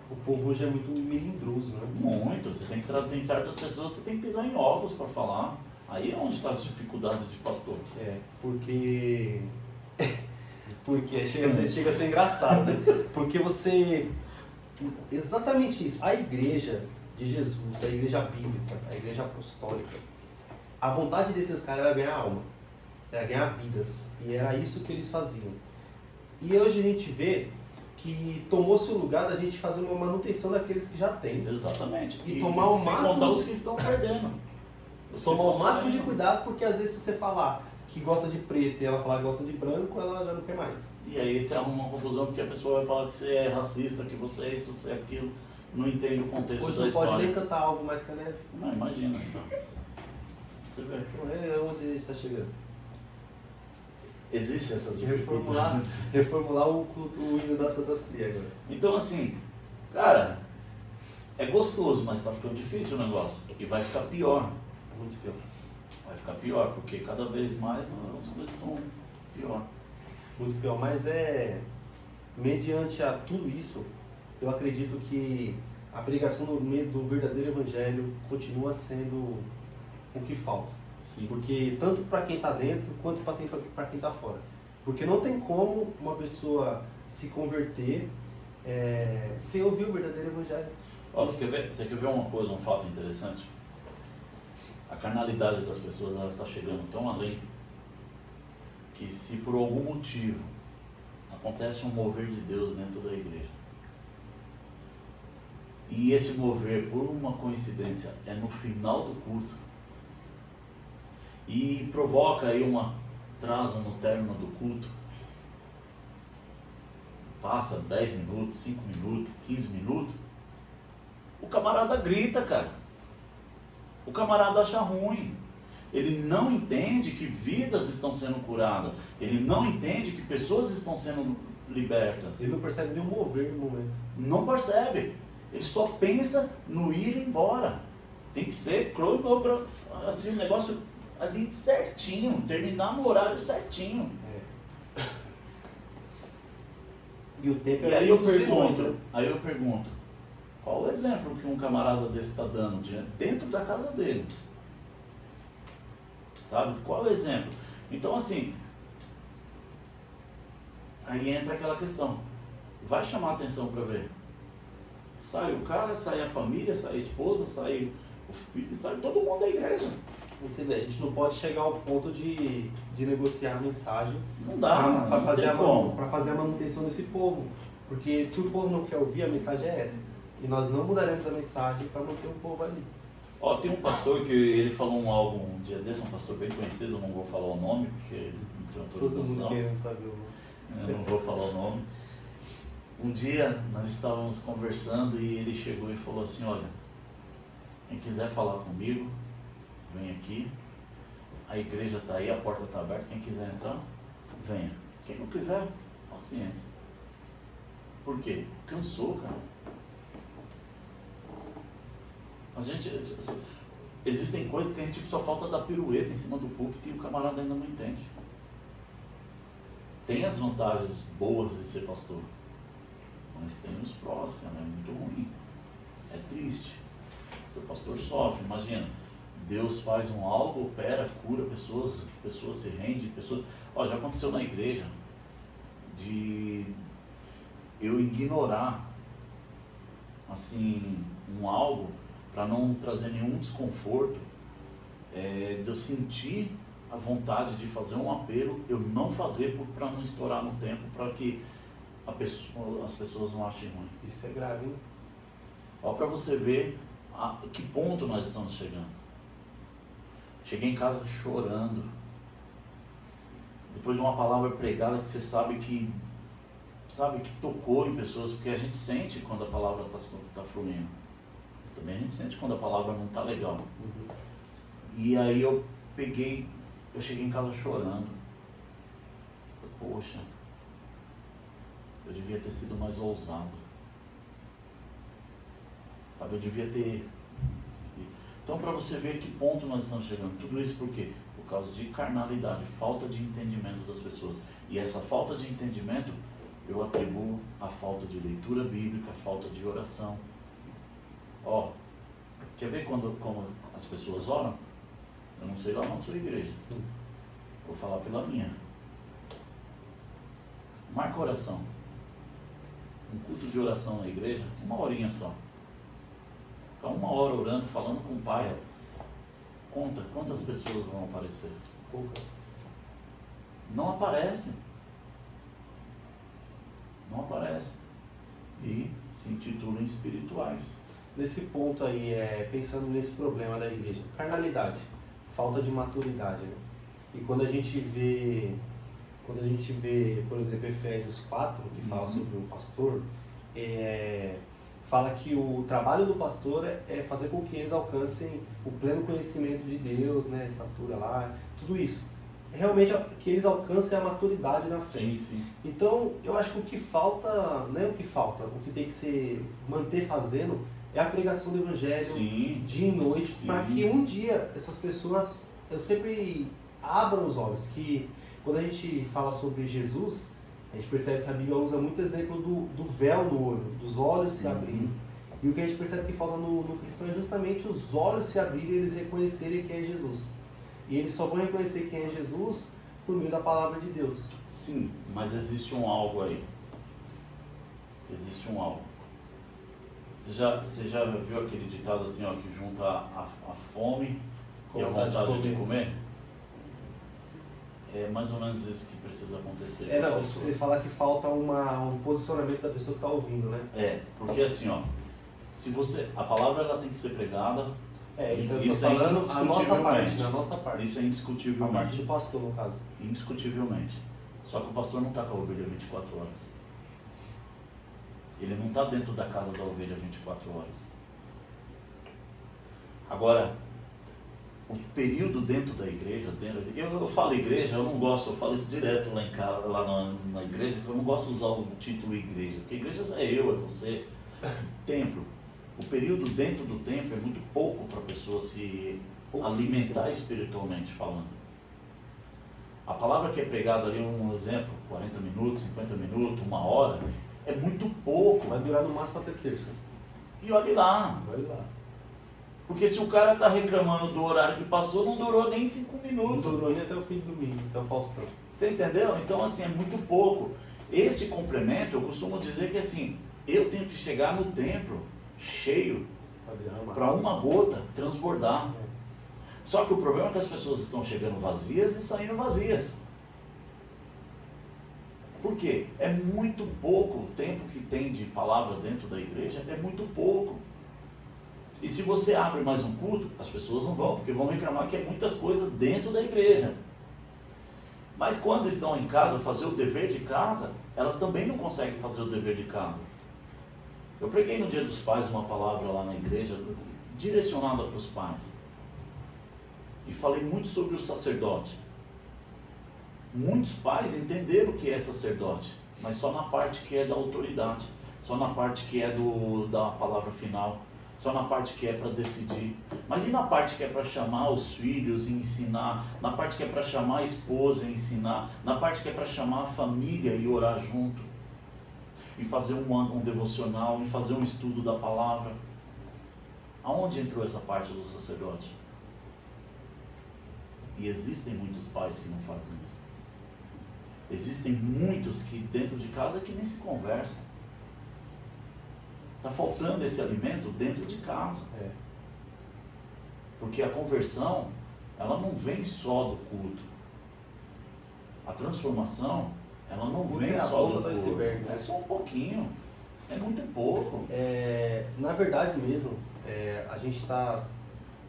O povo hoje é muito melindroso, né? Muito. Você tem que tem certas pessoas, você tem que pisar em ovos para falar. Aí é onde estão as dificuldades de pastor. Porque chega a ser engraçado, né? Porque você... Exatamente isso. A igreja de Jesus, a igreja bíblica, a igreja apostólica, a vontade desses caras era ganhar alma, era ganhar vidas. E era isso que eles faziam. E hoje a gente vê que tomou-se o lugar da gente fazer uma manutenção daqueles que já tem. Exatamente. E tomar o máximo... contar os que estão perdendo. Tomar o máximo de cuidado, porque às vezes se você falar que gosta de preto e ela falar que gosta de branco, ela já não quer mais. E aí você arruma uma confusão, porque a pessoa vai falar que você é racista, que você é isso, você é aquilo, não entende o contexto Hoje da não história. pode nem cantar alvo mais que a neve. Não, imagina. Então. Você vê. Então é onde a gente está chegando. Existe essas dificuldades. Reformular o hino da Santa Ceia agora. Então assim, cara, é gostoso, mas está ficando difícil o negócio. E vai ficar pior. Muito pior. Vai ficar pior, porque cada vez mais as coisas estão pior. Muito pior, mas mediante a tudo isso, eu acredito que a pregação do verdadeiro evangelho continua sendo o que falta. Sim. Porque tanto para quem está dentro, quanto para quem está fora. Porque não tem como uma pessoa se converter sem ouvir o verdadeiro evangelho. Ó, você quer ver uma coisa, um fato interessante? A carnalidade das pessoas, ela está chegando tão além que, se por algum motivo acontece um mover de Deus dentro da igreja, e esse mover, por uma coincidência, é no final do culto, e provoca aí um atraso no término do culto, passa 10 minutos, 5 minutos, 15 minutos, o camarada grita, cara. O camarada acha ruim. Ele não entende que vidas estão sendo curadas. Ele não entende que pessoas estão sendo libertas. Ele não percebe nenhum mover no momento. Não percebe. Ele só pensa no ir embora. Tem que ser cronograma, assim, um negócio ali certinho, terminar no horário certinho. E o tempo E é aí eu dos vilões, né? pergunto, qual o exemplo que um camarada desse está dando dentro da casa dele? Sabe? Qual o exemplo? Então, assim, aí entra aquela questão. Vai chamar atenção para ver. Sai o cara, sai a família, sai a esposa, sai o filho, sai todo mundo da igreja. Você vê, a gente não pode chegar ao ponto de negociar a mensagem Não dá, para não fazer, tem como. fazer a manutenção desse povo. Porque se o povo não quer ouvir, a mensagem é essa. E nós não mudaremos a mensagem para manter o povo ali. Ó, tem um pastor que ele falou algo um dia desse, um pastor bem conhecido, eu não vou falar o nome, porque não tenho Todo mundo autorização. querendo saber o Eu não vou falar o nome. Um dia nós estávamos conversando e ele chegou e falou assim, olha, quem quiser falar comigo, vem aqui, a igreja está aí, a porta está aberta, quem quiser entrar, venha. Quem não quiser, paciência. Por quê? Cansou, cara. Existem coisas que a gente só falta dar pirueta em cima do púlpito e o camarada ainda não entende. Tem as vantagens boas de ser pastor, mas tem os prós, cara, é muito ruim. É triste. Porque o pastor sofre, imagina. Deus faz um algo, opera, cura pessoas se rendem, pessoas... Ó, já aconteceu na igreja de eu ignorar assim um algo para não trazer nenhum desconforto, de eu sentir a vontade de fazer um apelo, eu não fazer para não estourar no tempo, para que as pessoas não achem ruim. Isso é grave, hein? Ó, para você ver a que ponto nós estamos chegando. Cheguei em casa chorando, depois de uma palavra pregada que você sabe que tocou em pessoas, porque a gente sente quando a palavra está fluindo. Também a gente sente quando a palavra não está legal. Uhum. E aí eu cheguei em casa chorando. Poxa, eu devia ter sido mais ousado. Sabe, eu devia ter... Então, para você ver que ponto nós estamos chegando, tudo isso por quê? Por causa de carnalidade, falta de entendimento das pessoas. E essa falta de entendimento, eu atribuo à falta de leitura bíblica, falta de oração. Ó, quer ver como as pessoas oram? Eu não sei lá na sua igreja. Vou falar pela minha. Marca oração. Um culto de oração na igreja, 1 horinha só. Ficar 1 hora orando, falando com o Pai. Conta quantas pessoas vão aparecer. Poucas. Não aparecem. Não aparecem. E se intitulam espirituais. Nesse ponto aí, pensando nesse problema da igreja, carnalidade, falta de maturidade, né? E quando a gente vê, por exemplo, Efésios 4, que fala sobre o pastor, fala que o trabalho do pastor é fazer com que eles alcancem o pleno conhecimento de Deus, né, a estatura lá, tudo isso. Realmente que eles alcancem a maturidade na fé. Sim, sim. Então, eu acho que o que falta, não é o que falta, o que tem que ser, manter fazendo, é a pregação do Evangelho, Sim, dia e noite, sim. para que um dia essas pessoas, eu sempre abram os olhos, que quando a gente fala sobre Jesus, a gente percebe que a Bíblia usa muito exemplo do véu no olho, dos olhos se abrirem. E o que a gente percebe que falta no cristão é justamente os olhos se abrirem e eles reconhecerem quem é Jesus. E eles só vão reconhecer quem é Jesus por meio da palavra de Deus. Sim, mas existe um algo aí. Existe um algo. Você já viu aquele ditado assim, ó, que junta a fome e a vontade de comer? É mais ou menos isso que precisa acontecer. Não, você falar que falta um posicionamento da pessoa que está ouvindo, né? Porque assim, ó, se você, a palavra ela tem que ser pregada. Isso eu tô falando a nossa parte, na nossa parte. Isso é indiscutivelmente. A parte do pastor, no caso. Indiscutivelmente. Só que o pastor não está com a ovelha 24 horas. Ele não está dentro da casa da ovelha 24 horas. Agora, o período dentro da igreja, eu falo igreja, eu não gosto, eu falo isso direto lá em casa, lá na igreja, eu não gosto de usar o título igreja, porque igreja é eu, é você. Templo. O período dentro do templo é muito pouco para a pessoa se alimentar espiritualmente falando. A palavra que é pregada ali, um exemplo, 40 minutos, 50 minutos, 1 hora, é muito pouco. Vai durar no máximo até terça. E olhe lá. Vai lá. Porque se o cara está reclamando do horário que passou, não durou nem 5 minutos. Não durou nem até o fim do domingo, até o Faustão. Você entendeu? Então, assim, é muito pouco. Esse complemento, eu costumo dizer que, assim, eu tenho que chegar no templo cheio para uma gota transbordar. Só que o problema é que as pessoas estão chegando vazias e saindo vazias. Por quê? É muito pouco o tempo que tem de palavra dentro da igreja, é muito pouco. E se você abre mais um culto, as pessoas não vão, porque vão reclamar que é muitas coisas dentro da igreja. Mas quando estão em casa, fazer o dever de casa, elas também não conseguem fazer o dever de casa. Eu preguei no Dia dos Pais uma palavra lá na igreja, direcionada para os pais. E falei muito sobre o sacerdote. Muitos pais entenderam o que é sacerdote, mas só na parte que é da autoridade, só na parte que é da palavra final, só na parte que é para decidir. Mas e na parte que é para chamar os filhos e ensinar, na parte que é para chamar a esposa e ensinar, na parte que é para chamar a família e orar junto, e fazer um devocional, e fazer um estudo da palavra? Aonde entrou essa parte do sacerdote? E existem muitos pais que não fazem isso. Existem muitos que dentro de casa que nem se conversam. Está faltando esse alimento dentro de casa. Porque a conversão, ela não vem só do culto. A transformação, ela não vem só do culto. É só um pouquinho. É muito pouco. Na verdade mesmo, a gente está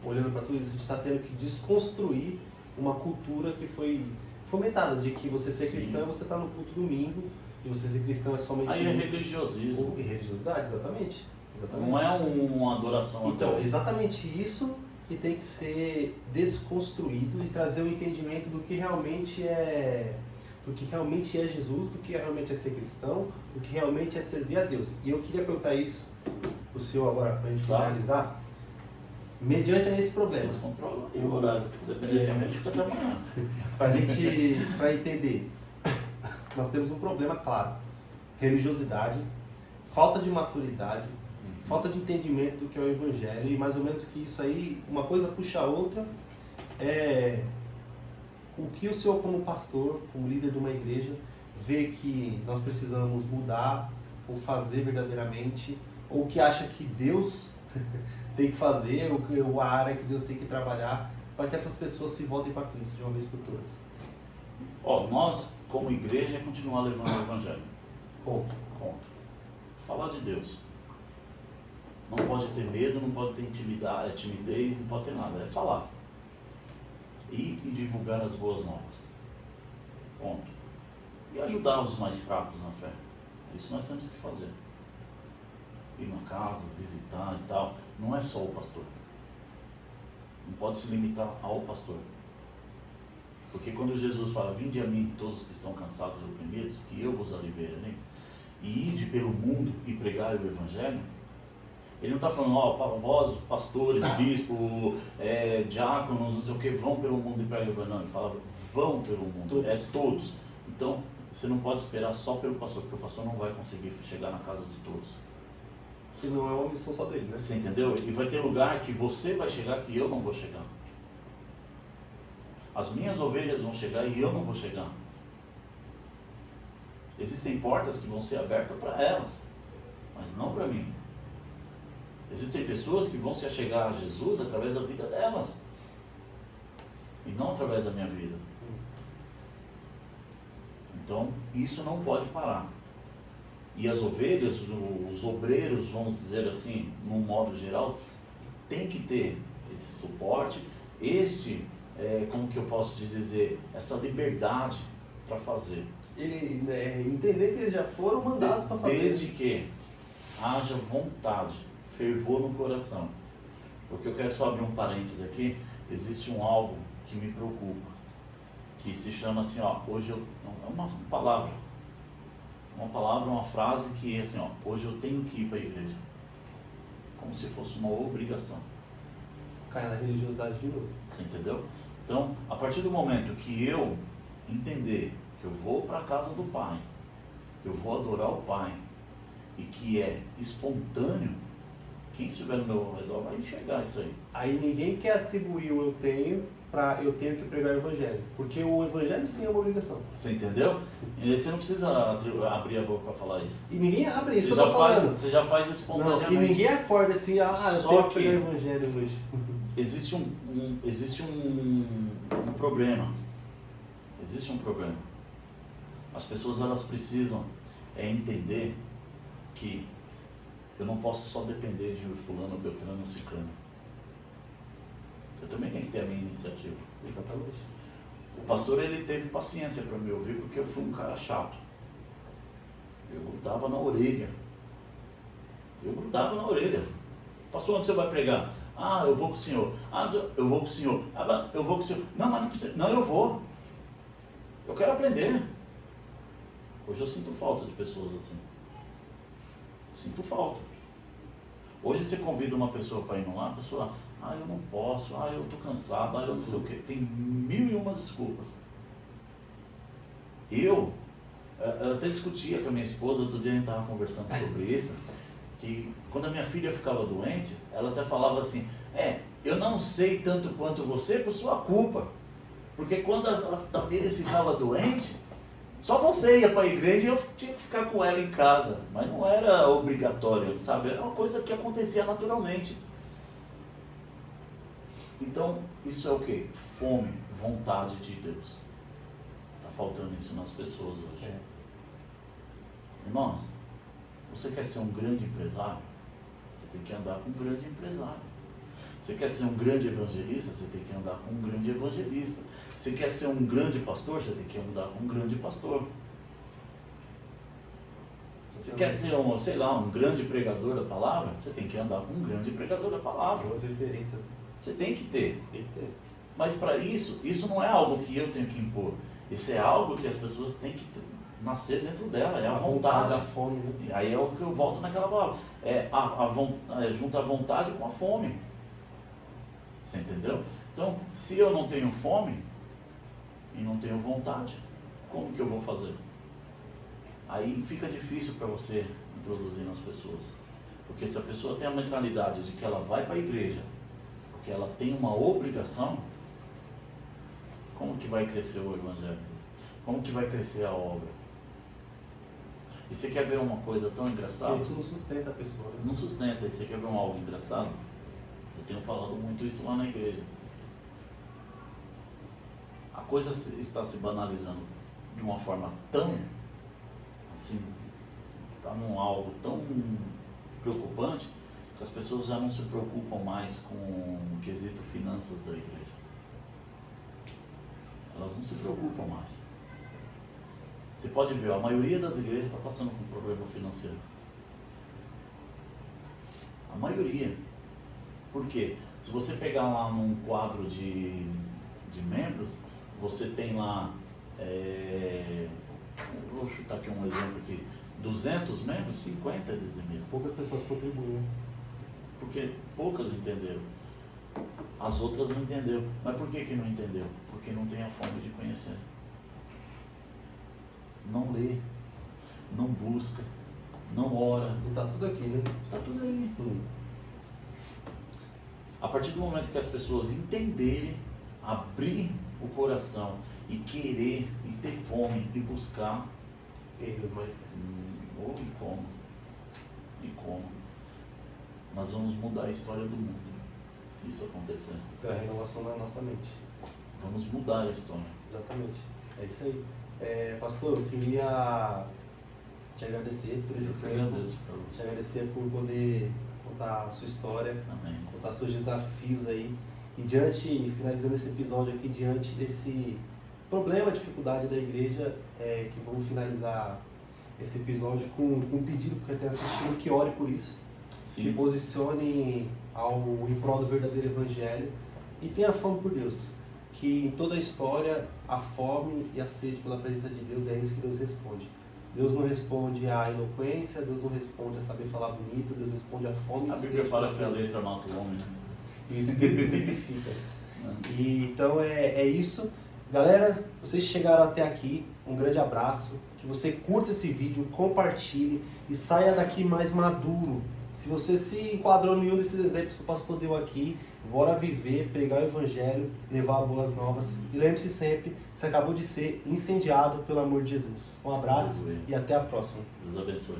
olhando para tudo isso, a gente está tendo que desconstruir uma cultura que foi fomentada, de que você ser cristão, você está no culto domingo, e você ser cristão é somente aí é religiosismo. Religiosidade, exatamente. Não é uma adoração. Então, exatamente isso que tem que ser desconstruído e trazer um entendimento do que realmente é Jesus, do que realmente é ser cristão, do que realmente é servir a Deus. E eu queria perguntar isso para o senhor agora, para a gente finalizar, mediante esse problema. Vocês controlam aí o horário, se depender de mim, fica até amanhã. Para entender, nós temos um problema claro: religiosidade, falta de maturidade, falta de entendimento do que é o Evangelho, e mais ou menos que isso aí, uma coisa puxa a outra. O que o senhor, como pastor, como líder de uma igreja, vê que nós precisamos mudar ou fazer verdadeiramente, ou que acha que Deus tem que fazer, ou a área que Deus tem que trabalhar, para que essas pessoas se voltem para Cristo de uma vez por todas? Nós, como igreja, é continuar levando o Evangelho. Ponto. Falar de Deus. Não pode ter medo, não pode ter timidez, não pode ter nada. É falar. E divulgar as boas novas. Ponto. E ajudar os mais fracos na fé. Isso nós temos que fazer. Ir na casa, visitar e tal. Não é só o pastor. Não pode se limitar ao pastor. Porque quando Jesus fala, vinde a mim todos que estão cansados e oprimidos, que eu vos aliviarei, e ide pelo mundo e pregai o Evangelho, ele não está falando, para vós, pastores, bispos, diáconos, não sei o que, vão pelo mundo e pregam o Evangelho. Não, ele fala, vão pelo mundo, todos. Todos. Então, você não pode esperar só pelo pastor, porque o pastor não vai conseguir chegar na casa de todos. Que não é uma missão só dele, né? Você entendeu? E vai ter lugar que você vai chegar que eu não vou chegar. As minhas ovelhas vão chegar e eu não vou chegar. Existem portas que vão ser abertas para elas, mas não para mim. Existem pessoas que vão se achegar a Jesus através da vida delas, e não através da minha vida. Então, isso não pode parar. E as ovelhas, os obreiros, vamos dizer assim, num modo geral, tem que ter esse suporte, como que eu posso te dizer, essa liberdade para fazer. Ele entender que eles já foram mandados para fazer. Desde que haja vontade, fervor no coração. Porque eu quero só abrir um parênteses aqui. Existe algo que me preocupa, que se chama assim, hoje é uma palavra, uma frase que é assim, hoje eu tenho que ir para a igreja, como se fosse uma obrigação. Cai na religiosidade de novo. Você entendeu? Então, a partir do momento que eu entender que eu vou para a casa do Pai, que eu vou adorar o Pai, e que é espontâneo, quem estiver no meu redor vai enxergar isso aí. Aí ninguém quer atribuir o eu tenho para eu tenho que pregar o Evangelho. Porque o Evangelho sim é uma obrigação. Você entendeu? E você não precisa abrir a boca para falar isso. E ninguém abre isso. Você já faz espontaneamente. Não, e ninguém acorda assim, eu tenho que pregar o Evangelho hoje. Existe um problema. Existe um problema. As pessoas elas precisam entender que eu não posso só depender de fulano, beltrano, ciclano. Eu também tenho que ter a minha iniciativa. Exatamente. O pastor ele teve paciência para me ouvir porque eu fui um cara chato. Eu grudava na orelha. Pastor, onde você vai pregar? Eu vou com o senhor. Eu vou com o senhor. Eu vou com o senhor. Não, mas não precisa. Não, eu vou. Eu quero aprender. Hoje eu sinto falta de pessoas assim. Sinto falta. Hoje você convida uma pessoa para ir lá, a pessoa, eu não posso, eu estou cansado, eu não sei o quê. Tem 1001 desculpas. Eu até discutia com a minha esposa, outro dia a gente estava conversando sobre isso, que quando a minha filha ficava doente, ela até falava assim, eu não sei tanto quanto você por sua culpa. Porque quando a Tamires ficava doente, só você ia para a igreja e eu tinha que ficar com ela em casa. Mas não era obrigatório, sabe? Era uma coisa que acontecia naturalmente. Então, isso é o quê? Fome, vontade de Deus. Está faltando isso nas pessoas hoje. Irmãos, você quer ser um grande empresário? Você tem que andar com um grande empresário. Você quer ser um grande evangelista? Você tem que andar com um grande evangelista. Você quer ser um grande pastor? Você tem que andar com um grande pastor. Você quer ser um grande pregador da palavra? Você tem que andar com um grande pregador da palavra. Boas referências. Você tem que ter. Tem que ter. Mas para isso não é algo que eu tenho que impor. Isso é algo que as pessoas têm que nascer dentro dela. É a vontade. A fome. Né? E aí é o que eu volto naquela palavra. Junta a vontade com a fome. Você entendeu? Então, se eu não tenho fome e não tenho vontade, como que eu vou fazer? Aí fica difícil para você introduzir nas pessoas. Porque se a pessoa tem a mentalidade de que ela vai para a igreja, porque ela tem uma obrigação, como que vai crescer o evangelho? Como que vai crescer a obra? E você quer ver uma coisa tão engraçada? Isso não sustenta a pessoa. Né? Não sustenta. E você quer ver algo engraçado? Eu tenho falado muito isso lá na igreja. A coisa está se banalizando de uma forma tão, assim, está num algo tão preocupante, que as pessoas já não se preocupam mais com o quesito finanças da igreja. Elas não se preocupam mais. Você pode ver, a maioria das igrejas está passando por um problema financeiro. A maioria. Por quê? Se você pegar lá num quadro de membros, você tem lá, vou chutar aqui um exemplo aqui, 200 membros, 50 dizimistas. Poucas pessoas contribuem. Porque poucas entenderam. As outras não entenderam. Mas por que não entendeu? Porque não tem a fome de conhecer. Não lê, não busca, não ora. E tá tudo aqui, né? Tá tudo aí. A partir do momento que as pessoas entenderem, abrir o coração e querer, e ter fome, e buscar, Deus manifesta. ou e como? E como? Nós vamos mudar a história do mundo, se isso acontecer. Pela renovação na nossa mente. Vamos mudar a história. Exatamente. É isso aí. Pastor, eu queria te agradecer por esse Eu que tempo. agradeço. Te agradecer por poder contar a sua história, Amém. contar seus desafios aí. E finalizando esse episódio aqui, diante desse problema, dificuldade da igreja, que vamos finalizar esse episódio com um pedido, porque tem assistido, que ore por isso. Sim. Se posicione em prol do verdadeiro evangelho e tenha fome por Deus. Que em toda a história, a fome e a sede pela presença de Deus, é isso que Deus responde. Deus não responde à eloquência, Deus não responde a saber falar bonito, Deus responde à fome e A sede. Bíblia fala pela que a presença. letra mata o homem, né? Isso que vivifica. E, então é isso. Galera, vocês chegaram até aqui, um grande abraço. Que você curta esse vídeo, compartilhe e saia daqui mais maduro. Se você se enquadrou em nenhum desses exemplos que o pastor deu aqui, bora viver, pregar o evangelho, levar boas novas. E lembre-se sempre, você acabou de ser incendiado pelo amor de Jesus. Um abraço Aleluia. e até a próxima. Deus abençoe.